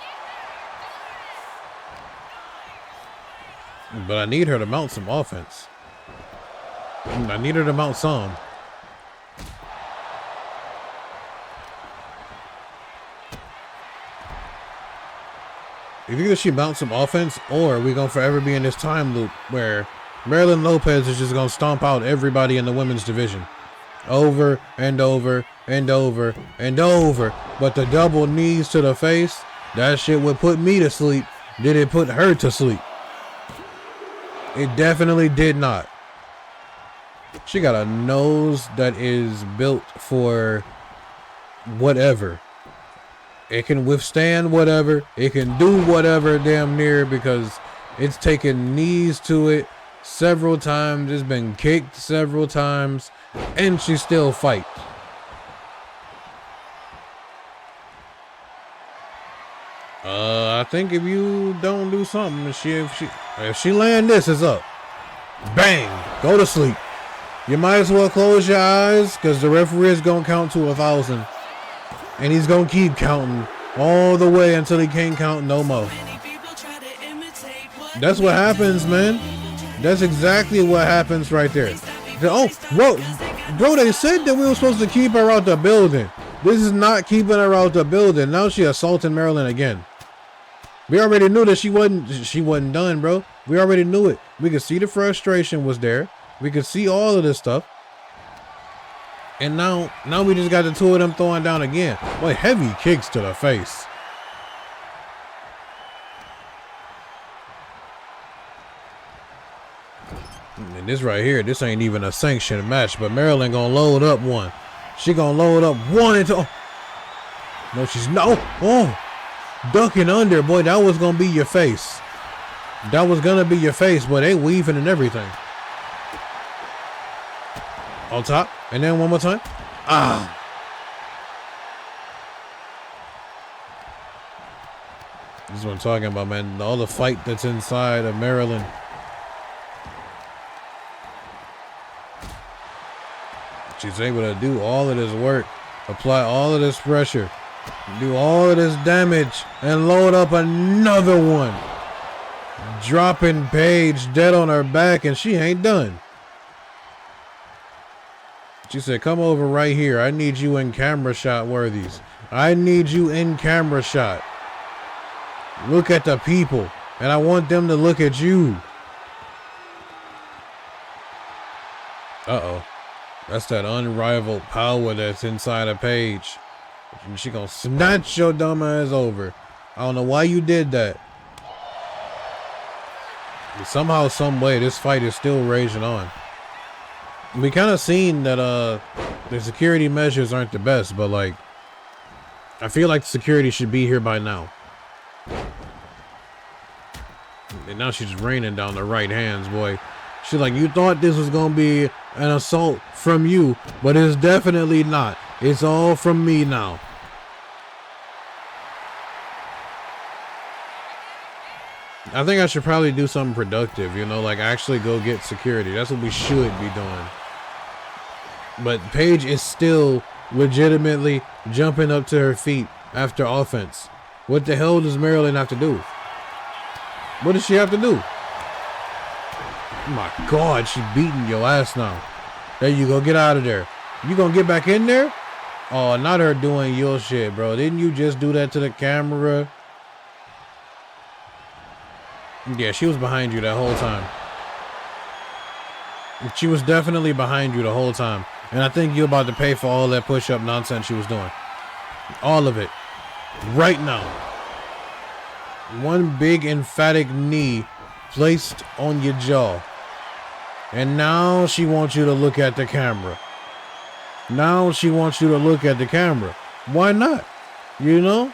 But I need her to mount some offense. I need her to mount some. Either she mounts some offense, or we're gonna forever be in this time loop where Marilyn Lopez is just gonna stomp out everybody in the women's division. Over and over and over and over. But the double knees to the face, that shit would put me to sleep. Did it put her to sleep? It definitely did not. She got a nose that is built for whatever. It can withstand whatever. It can do whatever damn near, because it's taken knees to it several times. It's been kicked several times, and she still fights. I think if you don't do something, if she land this, it's up. Bang! Go to sleep. You might as well close your eyes, because the referee is gonna count to 1,000. And he's gonna keep counting all the way until he can't count no more. That's what happens, man. That's exactly what happens right there. Oh, whoa, bro, they said that we were supposed to keep her out the building. This is not keeping her out the building. Now she assaulting Marilyn again. We already knew that she wasn't done, bro. We already knew it. We could see the frustration was there. We could see all of this stuff. And now we just got the two of them throwing down again. Boy, heavy kicks to the face. And this right here, this ain't even a sanctioned match, but Marilyn gonna load up one. She gonna load up one into. Oh. No, she's no. Oh, ducking under, boy. That was gonna be your face. That was gonna be your face, boy. They weaving and everything. On top, and then one more time. Ah. This is what I'm talking about, man. All the fight that's inside of Marilyn. She's able to do all of this work, apply all of this pressure, do all of this damage, and load up another one. Dropping Paige dead on her back, and she ain't done. She said, come over right here. I need you in camera shot, worthies. I need you in camera shot. Look at the people, and I want them to look at you. Uh-oh. That's that unrivaled power that's inside of Paige. And she gonna snatch your dumb ass over. I don't know why you did that. But somehow, some way, this fight is still raging on. We kind of seen that the security measures aren't the best, but like, I feel like the security should be here by now. And now she's raining down the right hands, boy. She's like, you thought this was gonna be an assault from you, but it's definitely not. It's all from me now. I think I should probably do something productive, you know, like actually go get security. That's what we should be doing. But Paige is still legitimately jumping up to her feet after offense. What the hell does Marilyn have to do? What does she have to do? Oh my God, she beating your ass now. There you go, get out of there. You gonna get back in there? Oh, not her doing your shit, bro. Didn't you just do that to the camera? Yeah, she was behind you that whole time. She was definitely behind you the whole time. And I think you're about to pay for all that push-up nonsense she was doing. All of it. Right now. One big emphatic knee placed on your jaw. And now she wants you to look at the camera. Now she wants you to look at the camera. Why not? You know?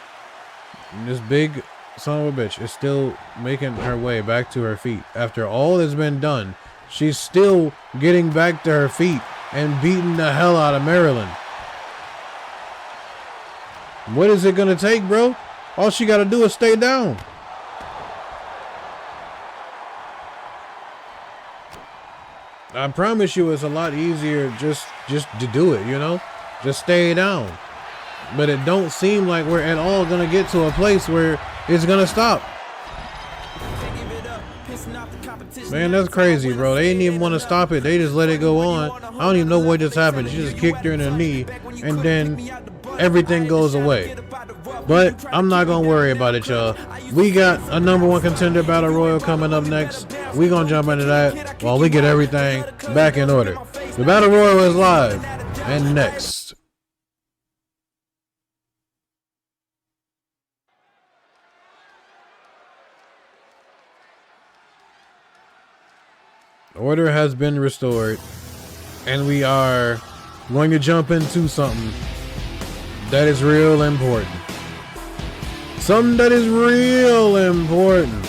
This big son of a bitch is still making her way back to her feet. After all has been done, she's still getting back to her feet and beating the hell out of Marilyn. What is it gonna take, bro? All she gotta do is stay down. I promise you it's a lot easier just to do it, you know? Just stay down. But it don't seem like we're at all gonna get to a place where it's gonna stop. Man, that's crazy, bro. They didn't even want to stop it. They just let it go on. I don't even know what just happened. She just kicked her in the knee, and then everything goes away. But I'm not gonna worry about it, y'all. We got a #1 contender battle royal coming up next. We gonna jump into that while we get everything back in order. The battle royal is live and next. Order has been restored, and we are going to jump into something that is real important. Something that is real important.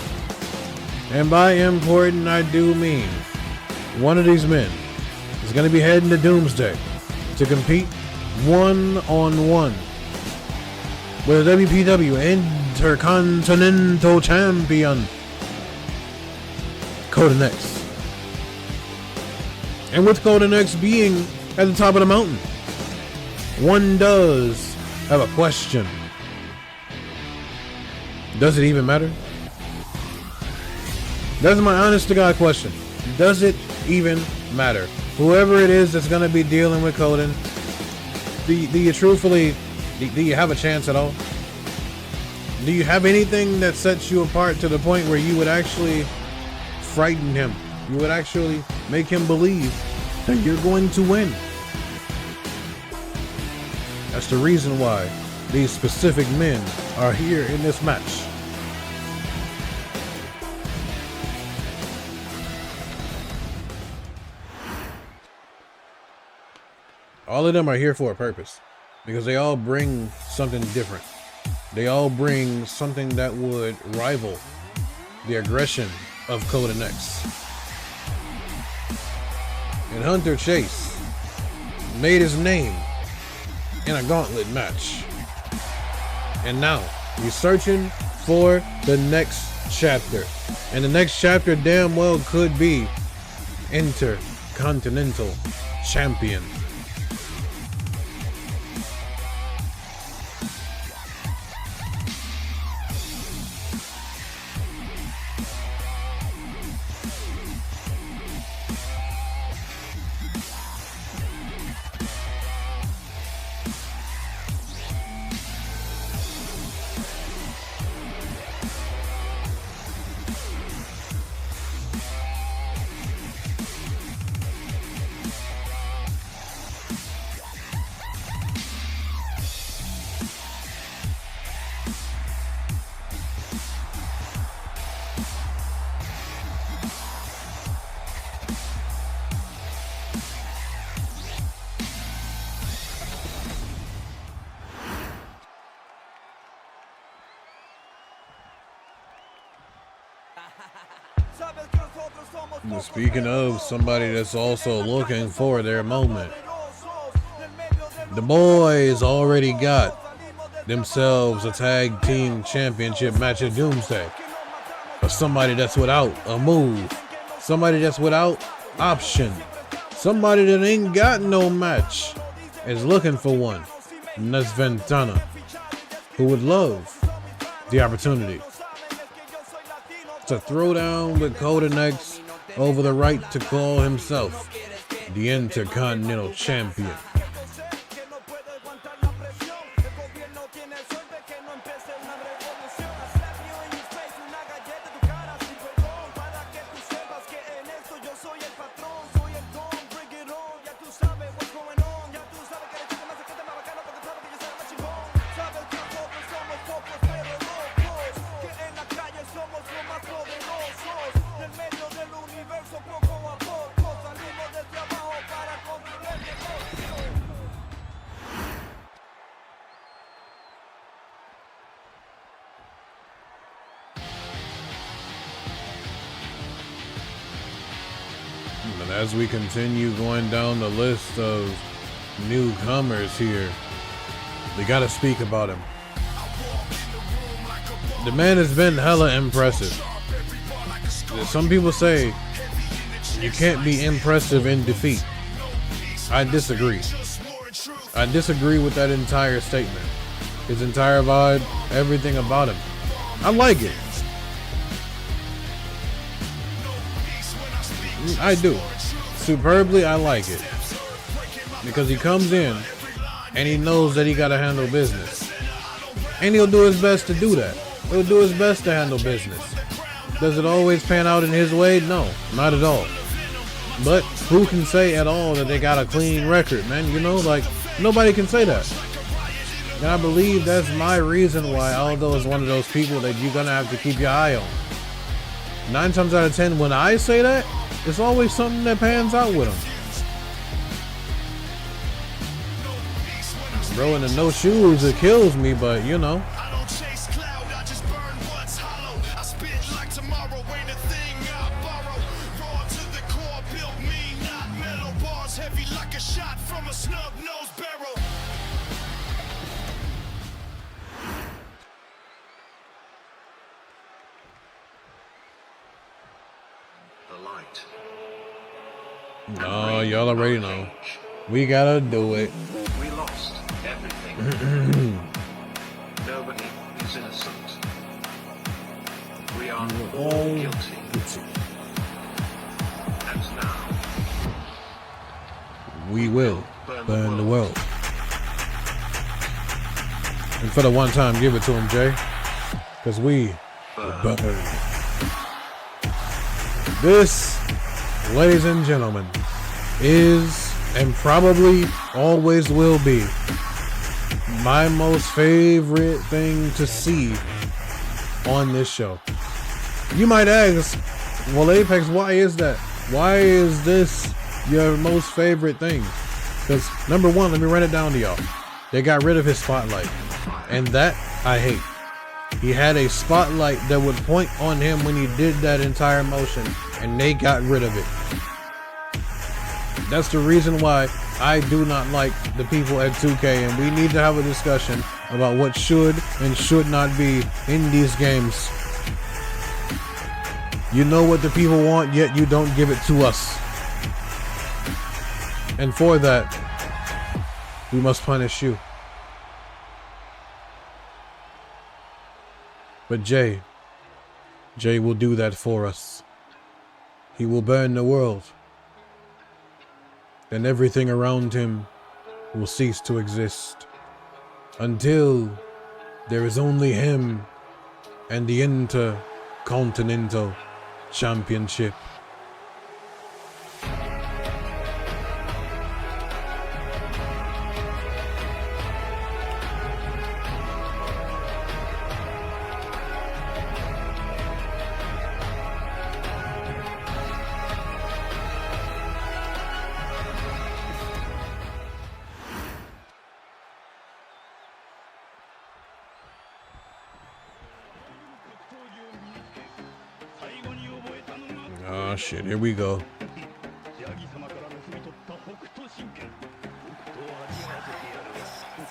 And by important, I do mean one of these men is going to be heading to Doomsday to compete one-on-one with a WPW Intercontinental Champion, Coden X. And with Coden X being at the top of the mountain, one does have a question. Does it even matter? That's my honest to God question. Does it even matter? Whoever it is that's going to be dealing with Coden, do you have a chance at all? Do you have anything that sets you apart to the point where you would actually frighten him? You would actually make him believe that you're going to win. That's the reason why these specific men are here in this match. All of them are here for a purpose, because they all bring something different. They all bring something that would rival the aggression of Coden X. And Hunter Chase made his name in a gauntlet match. And now he's searching for the next chapter. And the next chapter damn well could be Intercontinental Champion. Speaking of somebody that's also looking for their moment, the boys already got themselves a tag team championship match at Doomsday. But somebody that's without a move, somebody that's without option, somebody that ain't got no match is looking for one. And that's Ventana, who would love the opportunity to throw down with Coden X over the right to call himself the Intercontinental Champion. And as we continue going down the list of newcomers here, we gotta speak about him. The man has been hella impressive. Some people say You can't be impressive in defeat. I disagree. I disagree with that entire statement. His entire vibe, everything about him. I like it. I do. Superbly, I like it. Because he comes in and he knows that he gotta handle business. And he'll do his best to do that. He'll do his best to handle business. Does it always pan out in his way? No, not at all. But who can say at all that they got a clean record, man? You know, like, nobody can say that. And I believe that's my reason why Aldo is one of those people that you're gonna have to keep your eye on. 9 times out of 10, when I say that, it's always something that pans out with him. Bro, in the no shoes, it kills me, but you know. No, y'all already know. We gotta do it. We lost everything. Nobody is innocent. We are all guilty. And now we will burn the world. And for the one time, give it to him, Jay. Because we will burn. This, ladies and gentlemen, is and probably always will be my most favorite thing to see on this show. You might ask, well, Apex, why is that? Why is this your most favorite thing? Because number one, let me run it down to y'all. They got rid of his spotlight, and that I hate. He had a spotlight that would point on him when he did that entire motion, and they got rid of it. That's the reason why I do not like the people at 2K, and we need to have a discussion about what should and should not be in these games. You know what the people want, yet you don't give it to us. And for that, we must punish you. But Jay will do that for us. He will burn the world. And everything around him will cease to exist until there is only him and the Intercontinental Championship. Oh shit, here we go.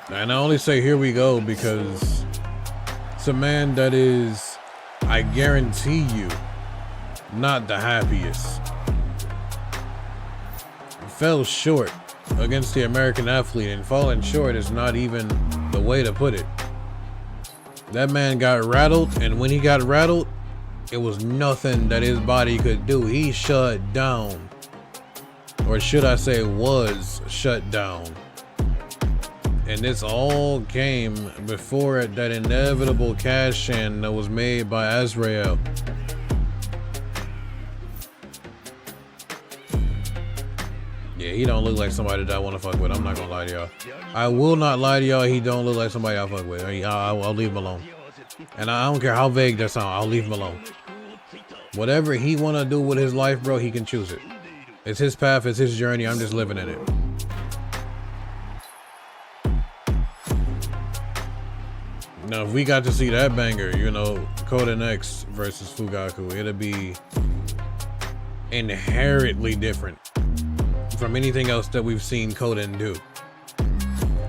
And I only say here we go because it's a man that is, I guarantee you, not the happiest. Fell short against the American athlete, and falling short is not even the way to put it. That man got rattled, and when he got rattled, it was nothing that his body could do. He shut down. Or should I say was shut down. And this all came before that inevitable cash-in that was made by Azrael. Yeah, he don't look like somebody that I want to fuck with. I'm not gonna lie to y'all. I will not lie to y'all. He don't look like somebody I'll fuck with. I'll leave him alone. And I don't care how vague that sounds. I'll leave him alone. Whatever he want to do with his life, bro, he can choose it. It's his path. It's his journey. I'm just living in it. Now, if we got to see that banger, you know, Coden X versus Fugaku, it'll be inherently different from anything else that we've seen Coden do.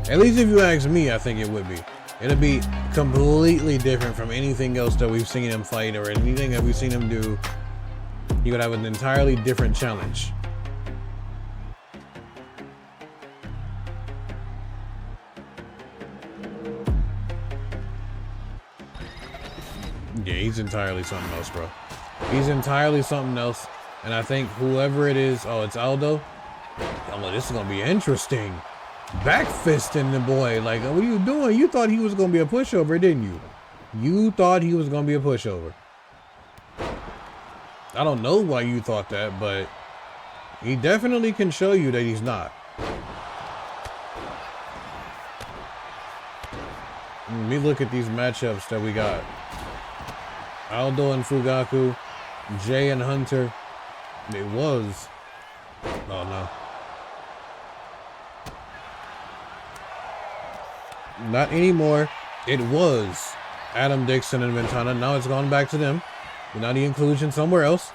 At least if you ask me, I think it would be. It'll be completely different from anything else that we've seen him fight or anything that we've seen him do you would have an entirely different challenge. Yeah, he's entirely something else, bro. He's entirely something else. And I think whoever it is, oh, it's Aldo. Oh, this is gonna be interesting. Back fisting the boy. Like, what are you doing? You thought he was gonna be a pushover, didn't you? You thought he was gonna be a pushover. I don't know why you thought that, but he definitely can show you that he's not. Let me look at these matchups that we got. Aldo and Fugaku, Jay and Hunter. It was. Oh no. Not anymore. It was Adam Dixon and Ventana. Now it's gone back to them. Now the inclusion somewhere else.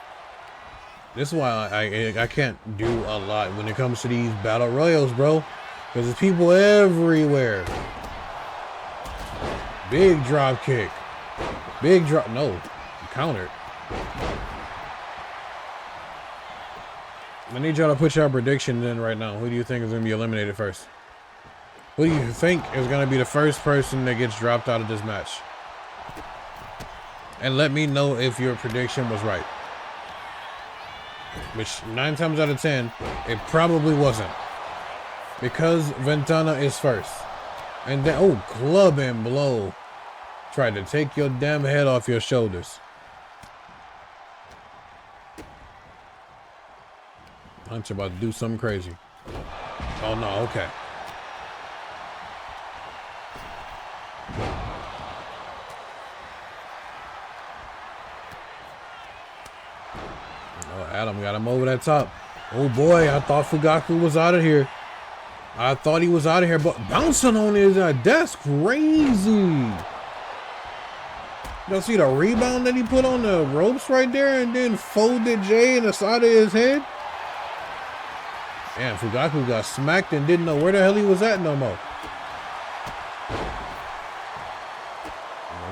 This is why I can't do a lot when it comes to these battle royals, bro. Because there's people everywhere. Big drop kick. Big drop. No. Countered. I need y'all to put your prediction in right now. Who do you think is going to be eliminated first? Who do you think is going to be the first person that gets dropped out of this match? And let me know if your prediction was right. Which 9 times out of 10, it probably wasn't. Because Ventana is first. And then, oh, club and blow. Tried to take your damn head off your shoulders. Hunter about to do something crazy. Oh no, okay. Oh, Adam got him over that top. Oh boy, I thought Fugaku was out of here. I thought he was out of here, but bouncing on his desk, crazy. Y'all see the rebound that he put on the ropes right there and then folded Jay in the side of his head? Damn, Fugaku got smacked and didn't know where the hell he was at no more.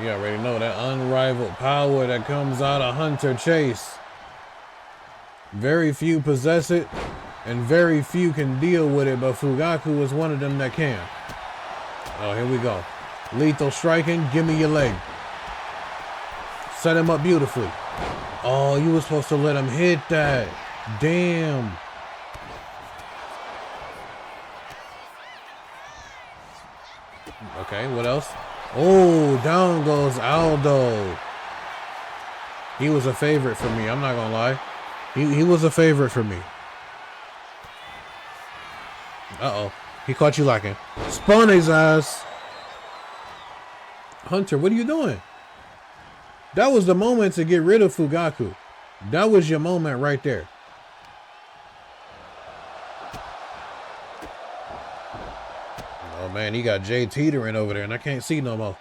You already know that unrivaled power that comes out of Hunter Chase. Very few possess it, and very few can deal with it, but Fugaku is one of them that can. Oh, here we go. Lethal striking, give me your leg. Set him up beautifully. Oh, you were supposed to let him hit that. Damn. Okay, what else? Oh, down goes Aldo. He was a favorite for me. I'm not gonna lie. He was a favorite for me. Uh-oh. He caught you lacking. Spun his ass. Hunter, what are you doing? That was the moment to get rid of Fugaku. That was your moment right there. Oh man, he got Jay teetering over there and I can't see no more.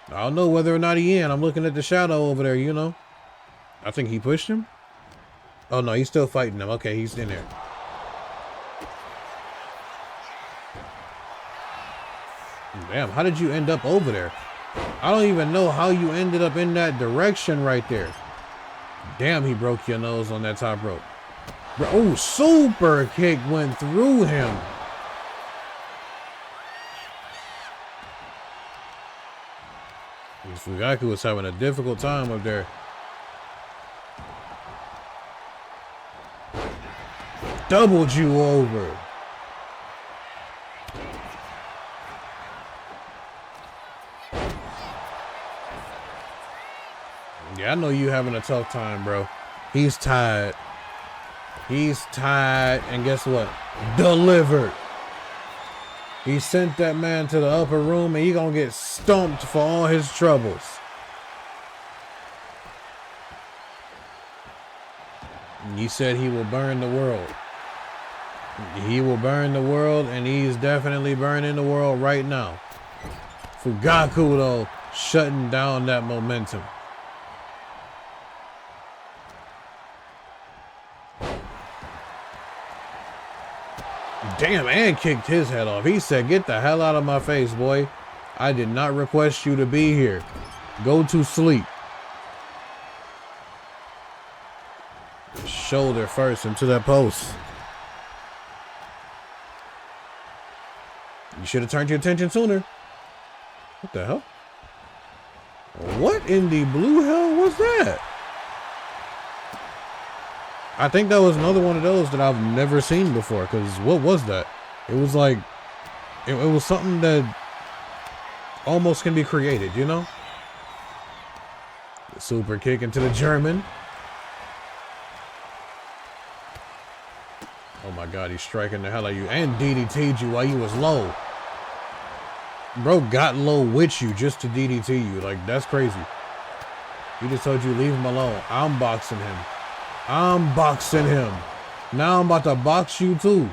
I don't know whether or not he in. I'm looking at the shadow over there, you know. I think he pushed him. Oh no, he's still fighting him. Okay, he's in there. Damn, how did you end up over there? I don't even know how you ended up in that direction right there. Damn, he broke your nose on that top rope. Oh, super kick went through him. Fugaku was having a difficult time up there. Doubled you over. Yeah, I know you having a tough time, bro. He's tired. He's tired, and guess what? Delivered. He sent that man to the upper room, and he gonna get stumped for all his troubles. He said he will burn the world. He will burn the world, and he's definitely burning the world right now. Fugaku, though, shutting down that momentum. Damn, and kicked his head off. He said, get the hell out of my face, boy. I did not request you to be here. Go to sleep. shoulder first into that post. You should have turned your attention sooner. What the hell? What in the blue hell was that? I think that was another one of those that I've never seen before. Because what was that? It was like, it was something that almost can be created, you know? Super kick into the German. Oh my God, he's striking the hell out of you. And DDT'd you while you was low. Bro got low with you just to DDT you. Like, that's crazy. He just told you leave him alone. I'm boxing him. I'm boxing him. Now I'm about to box you too.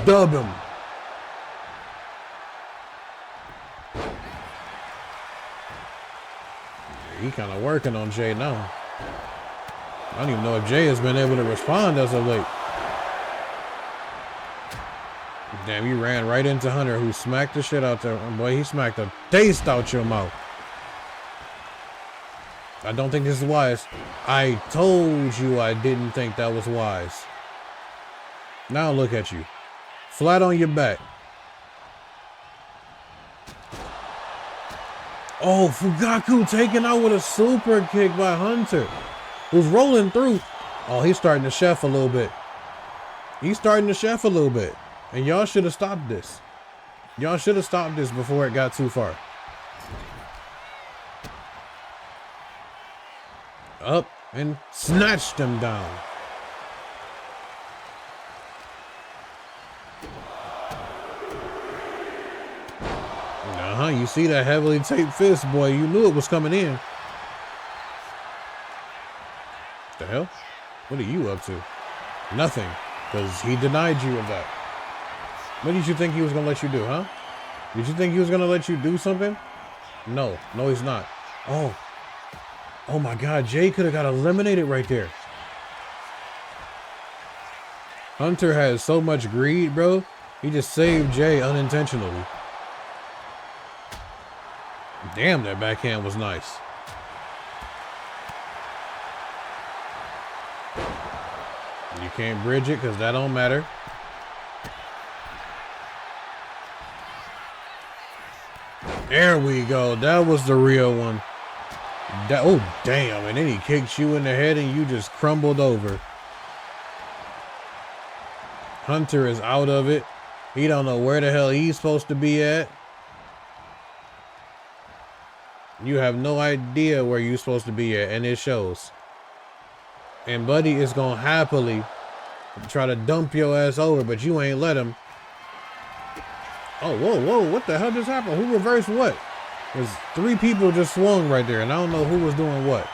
Dub him. He kind of working on Jay now. I don't even know if Jay has been able to respond as of late. Damn, you ran right into Hunter, who smacked the shit out there. Boy, he smacked the taste out your mouth. I don't think this is wise. I told you I didn't think that was wise. Now look at you. Flat on your back. Oh, Fugaku taken out with a super kick by Hunter. Who's rolling through. Oh, he's starting to chef a little bit. He's starting to chef a little bit. And y'all should have stopped this. Y'all should have stopped this before it got too far. Up and snatched him down. You see that heavily taped fist, boy. You knew it was coming in. What the hell? What are you up to? Nothing. Because he denied you of that. What did you think he was going to let you do, huh? Did you think he was going to let you do something? No. No, he's not. Oh. Oh my God. Jay could have got eliminated right there. Hunter has so much greed, bro. He just saved Jay unintentionally. Damn, that backhand was nice. You can't bridge it because that don't matter. There we go. That was the real one. Oh, damn. And then he kicked you in the head and you just crumbled over. Hunter is out of it. He don't know where the hell he's supposed to be at. You have no idea where you're supposed to be at, and it shows. And Buddy is gonna happily try to dump your ass over, but you ain't let him. Oh, whoa, whoa, what the hell just happened? Who reversed what? There's 3 people just swung right there, and I don't know who was doing what.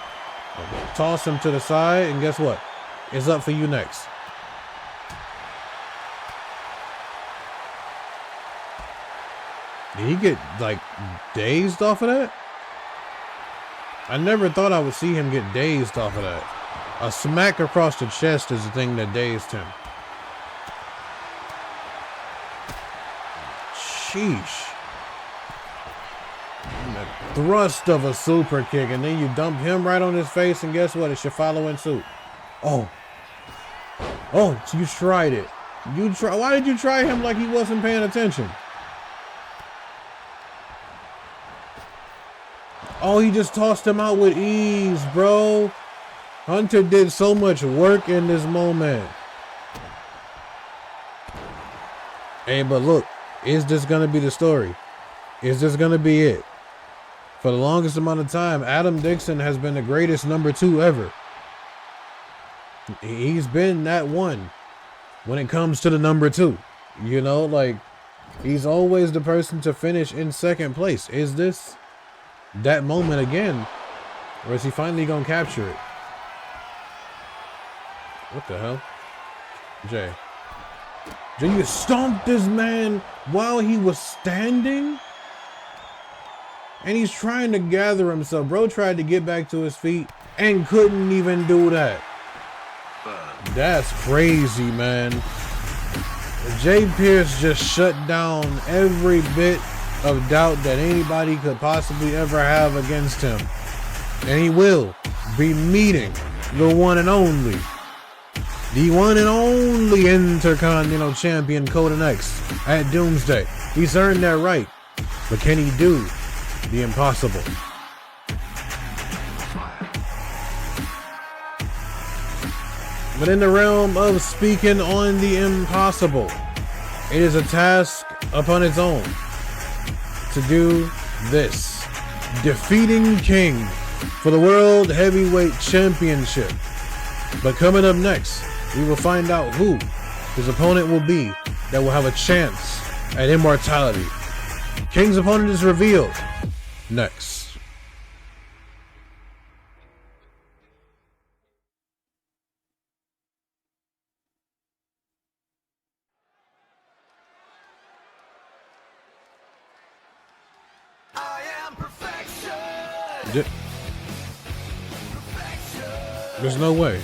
Toss him to the side, and guess what? It's up for you next. Did he get, like, dazed off of that? I never thought I would see him get dazed off of that. A smack across the chest is the thing that dazed him. Sheesh. And the thrust of a super kick, and then you dump him right on his face, and guess what? It's your following suit. Oh. Oh, so you tried it. Why did you try him like he wasn't paying attention? Oh, he just tossed him out with ease, bro. Hunter did so much work in this moment. Hey, but look, is this going to be the story? Is this going to be it? For the longest amount of time, Adam Dixon has been the greatest number 2 ever. He's been that one when it comes to the number 2. You know, like, he's always the person to finish in second place. Is this that moment again, or is he finally gonna capture it? What the hell? Jay, you stomped this man while he was standing, and he's trying to gather himself. Bro tried to get back to his feet and couldn't even do that. That's crazy, man. Jay Pierce just shut down every bit of doubt that anybody could possibly ever have against him. And he will be meeting the one and only, Intercontinental Champion Coden X at Doomsday. He's earned that right, but can he do the impossible? But in the realm of speaking on the impossible, it is a task upon its own to do this: defeating King for the World Heavyweight Championship. But coming up next, we will find out who his opponent will be that will have a chance at immortality. King's opponent is revealed next. There's no way.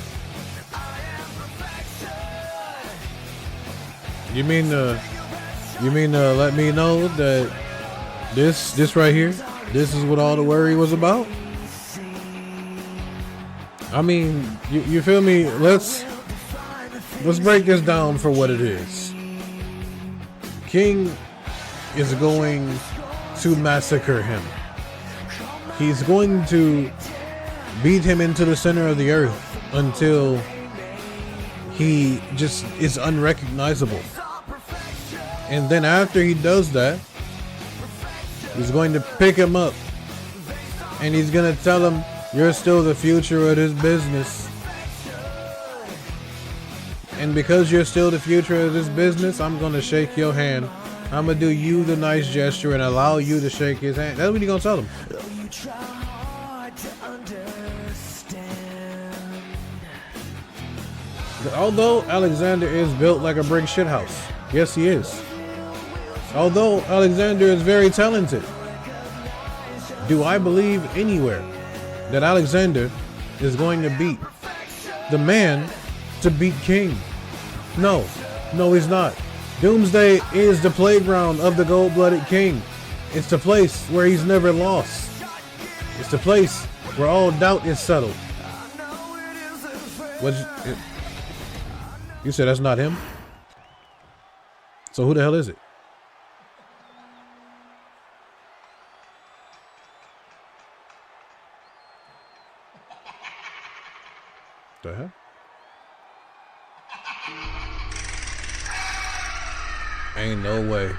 You mean let me know that this right here, this is what all the worry was about? I mean, you feel me? Let's break this down for what it is. King is going to massacre him. He's going to beat him into the center of the earth until he just is unrecognizable. And then after he does that, he's going to pick him up and he's going to tell him, "You're still the future of this business. And because you're still the future of this business, I'm going to shake your hand. I'm going to do you the nice gesture and allow you to shake his hand." That's what he's going to tell him. Although Alexander is built like a brick shithouse, yes he is. Although Alexander is very talented, do I believe anywhere that Alexander is going to beat the man to beat King? No, he's not. Doomsday is the playground of the gold-blooded King. It's the place where he's never lost. It's the place where all doubt is settled. You said that's not him? So who the hell is it? The hell? Ain't no way.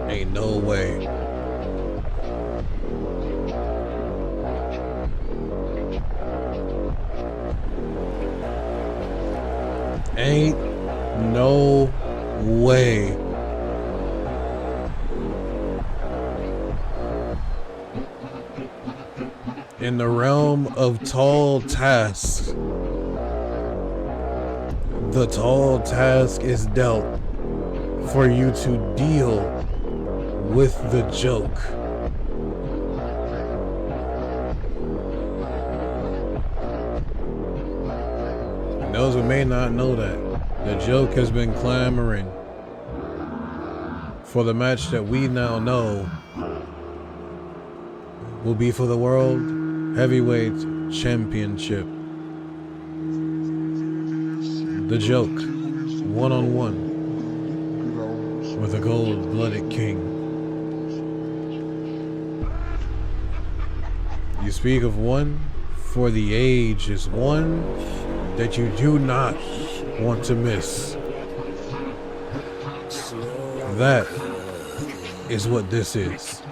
Ain't no way. Ain't no way. In the realm of tall tasks, the tall task is dealt for you to deal with the joke. And those who may not know that, the joke has been clamoring for the match that we now know will be for the World Heavyweight Championship. The joke, one-on-one with a gold-blooded King. You speak of one, for the age is one that you do not want to miss. That is what this is.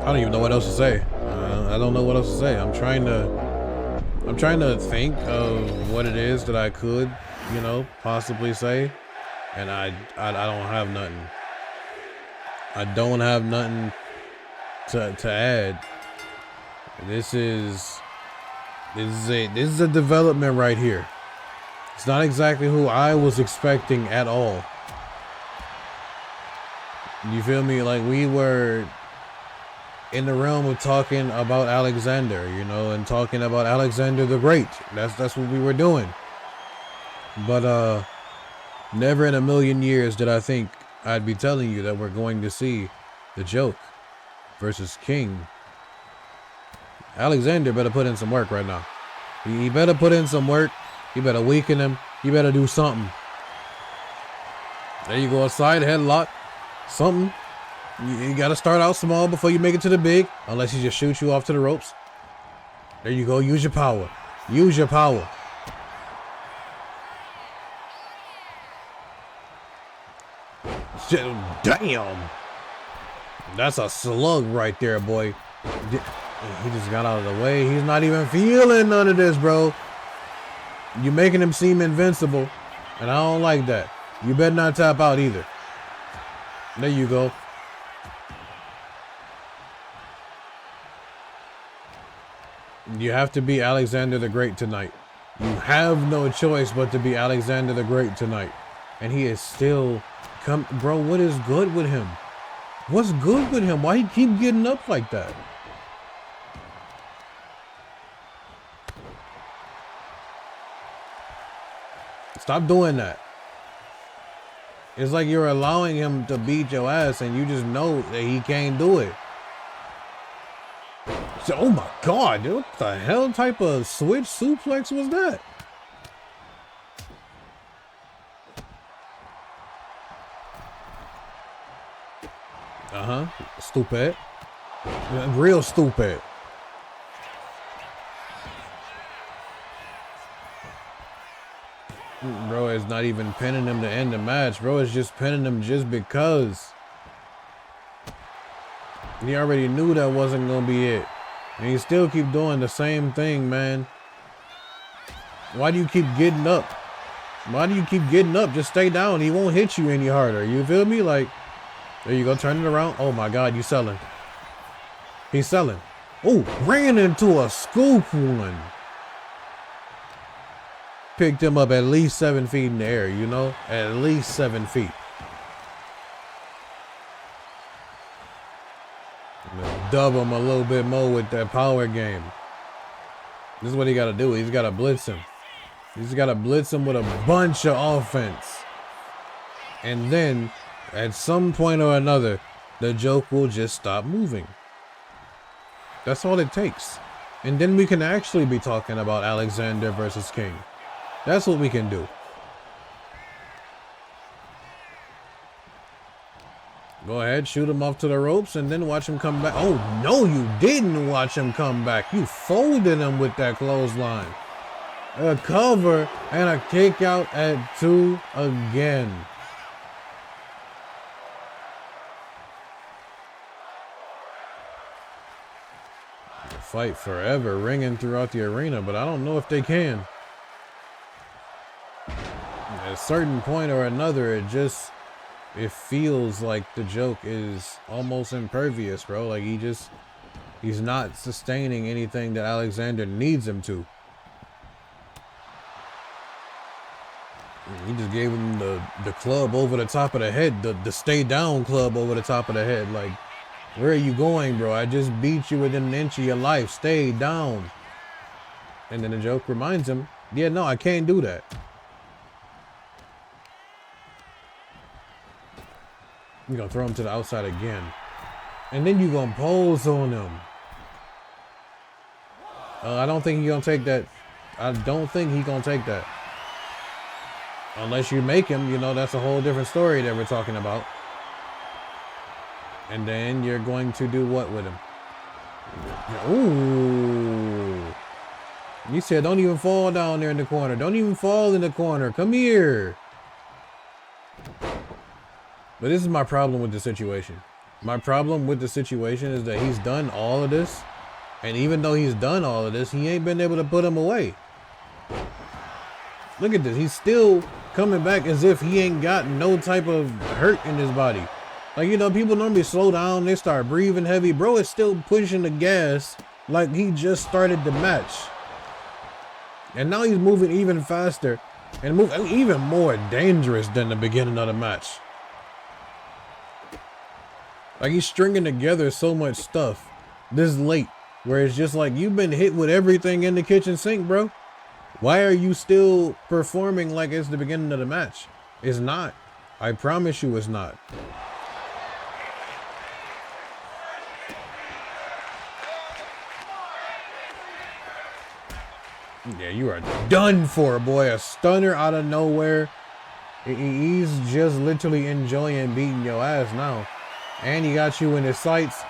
I don't even know what else to say. I don't know what else to say. I'm trying to think of what it is that I could, possibly say, and I don't have nothing. I don't have nothing to add. This is This is a development right here. It's not exactly who I was expecting at all. You feel me? Like, we were in the realm of talking about Alexander, you know, and talking about Alexander the Great. That's what we were doing. But never in a million years did I think I'd be telling you that we're going to see the Joke versus King. Alexander better put in some work right now. He better put in some work. You better weaken him. You better do something. There you go, a side headlock. Something. You got to start out small before you make it to the big. Unless he just shoots you off to the ropes. There you go. Use your power. Use your power. Damn. That's a slug right there, boy. He just got out of the way. He's not even feeling none of this, bro. You're making him seem invincible. And I don't like that. You better not tap out either. There you go. You have to be Alexander the Great tonight. You have no choice but to be Alexander the Great tonight. And he is still bro, what is good with him? What's good with him? Why he keep getting up like that? Stop doing that. It's like you're allowing him to beat your ass and you just know that he can't do it. So, oh my God, dude, what the hell type of switch suplex was that? Stupid. Real stupid. Bro is not even pinning him to end the match. Bro is just pinning him just because. He already knew that wasn't going to be it. And he still keep doing the same thing, man. Why do you keep getting up? Why do you keep getting up? Just stay down. He won't hit you any harder. You feel me? Like, there you go. Turn it around. Oh my God, you selling. He's selling. Oh, ran into a scoop one. Picked him up at least 7 feet in the air, you know? At least 7 feet. Dub him a little bit more with that power game. This is what he got to do. He's got to blitz him. He's got to blitz him with a bunch of offense. And then, at some point or another, the Joke will just stop moving. That's all it takes. And then we can actually be talking about Alexander versus King. That's what we can do. Go ahead, shoot him off to the ropes and then watch him come back. Oh, no, you didn't watch him come back. You folded him with that clothesline. A cover and a kick out at 2 again. Fight forever ringing throughout the arena, but I don't know if they can. At a certain point or another, it feels like the Joke is almost impervious, bro. Like he's not sustaining anything that Alexander needs him to. He just gave him the club over the top of the head, the stay down club over the top of the head. Like, where are you going, bro? I just beat you within an inch of your life. Stay down. And then the Joke reminds him, yeah, no, I can't do that. You're gonna throw him to the outside again. And then you're gonna pose on him. I don't think he's gonna take that. I don't think he's gonna take that. Unless you make him, you know, that's a whole different story that we're talking about. And then you're going to do what with him? Ooh. You said don't even fall down there in the corner. Don't even fall in the corner. Come here. But this is my problem with the situation. My problem with the situation is that he's done all of this. And even though he's done all of this, he ain't been able to put him away. Look at this. He's still coming back as if he ain't got no type of hurt in his body. Like, you know, people normally slow down. They start breathing heavy. Bro is still pushing the gas like he just started the match. And now he's moving even faster and moving even more dangerous than the beginning of the match. Like he's stringing together so much stuff this late, where it's just like, you've been hit with everything in the kitchen sink, bro. Why are you still performing like it's the beginning of the match? It's not. I promise you it's not. Yeah, you are done for, boy. A stunner out of nowhere. He's just literally enjoying beating your ass now. And he got you in his sights.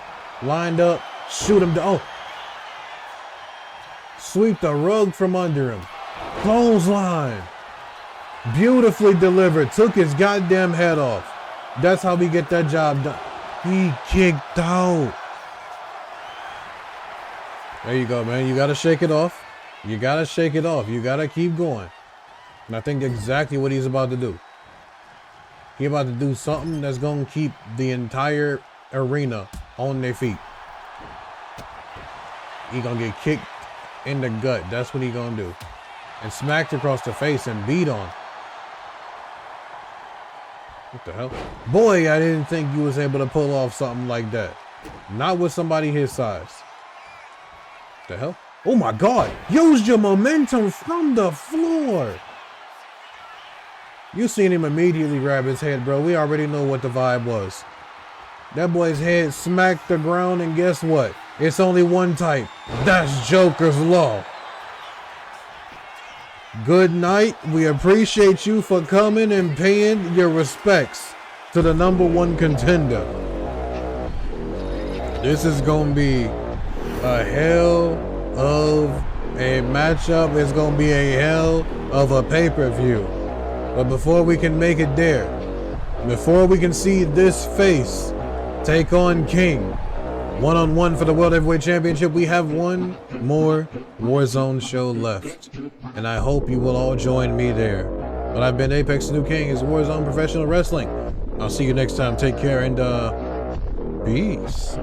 Lined up. Shoot him down. Oh. Sweep the rug from under him. Clothesline. Beautifully delivered. Took his goddamn head off. That's how we get that job done. He kicked out. There you go, man. You got to shake it off. You gotta shake it off. You gotta keep going. And I think exactly what he's about to do. He's about to do something that's gonna keep the entire arena on their feet. He gonna get kicked in the gut. That's what he gonna do. And smacked across the face and beat on. What the hell? Boy, I didn't think you was able to pull off something like that. Not with somebody his size. What the hell? Oh my God, use your momentum from the floor. You seen him immediately grab his head, bro. We already know what the vibe was. That boy's head smacked the ground, and guess what? It's only one type. That's Joker's Law. Good night. We appreciate you for coming and paying your respects to the #1 contender. This is gonna be a hell of a matchup. It's gonna be a hell of a pay-per-view. But before we can make it there, before we can see this face take on King one-on-one for the World Heavyweight Championship, we have one more Warzone show left, and I hope you will all join me there. But I've been ApexTheNewKing, is Warzone Professional Wrestling. I'll see you next time. Take care and peace.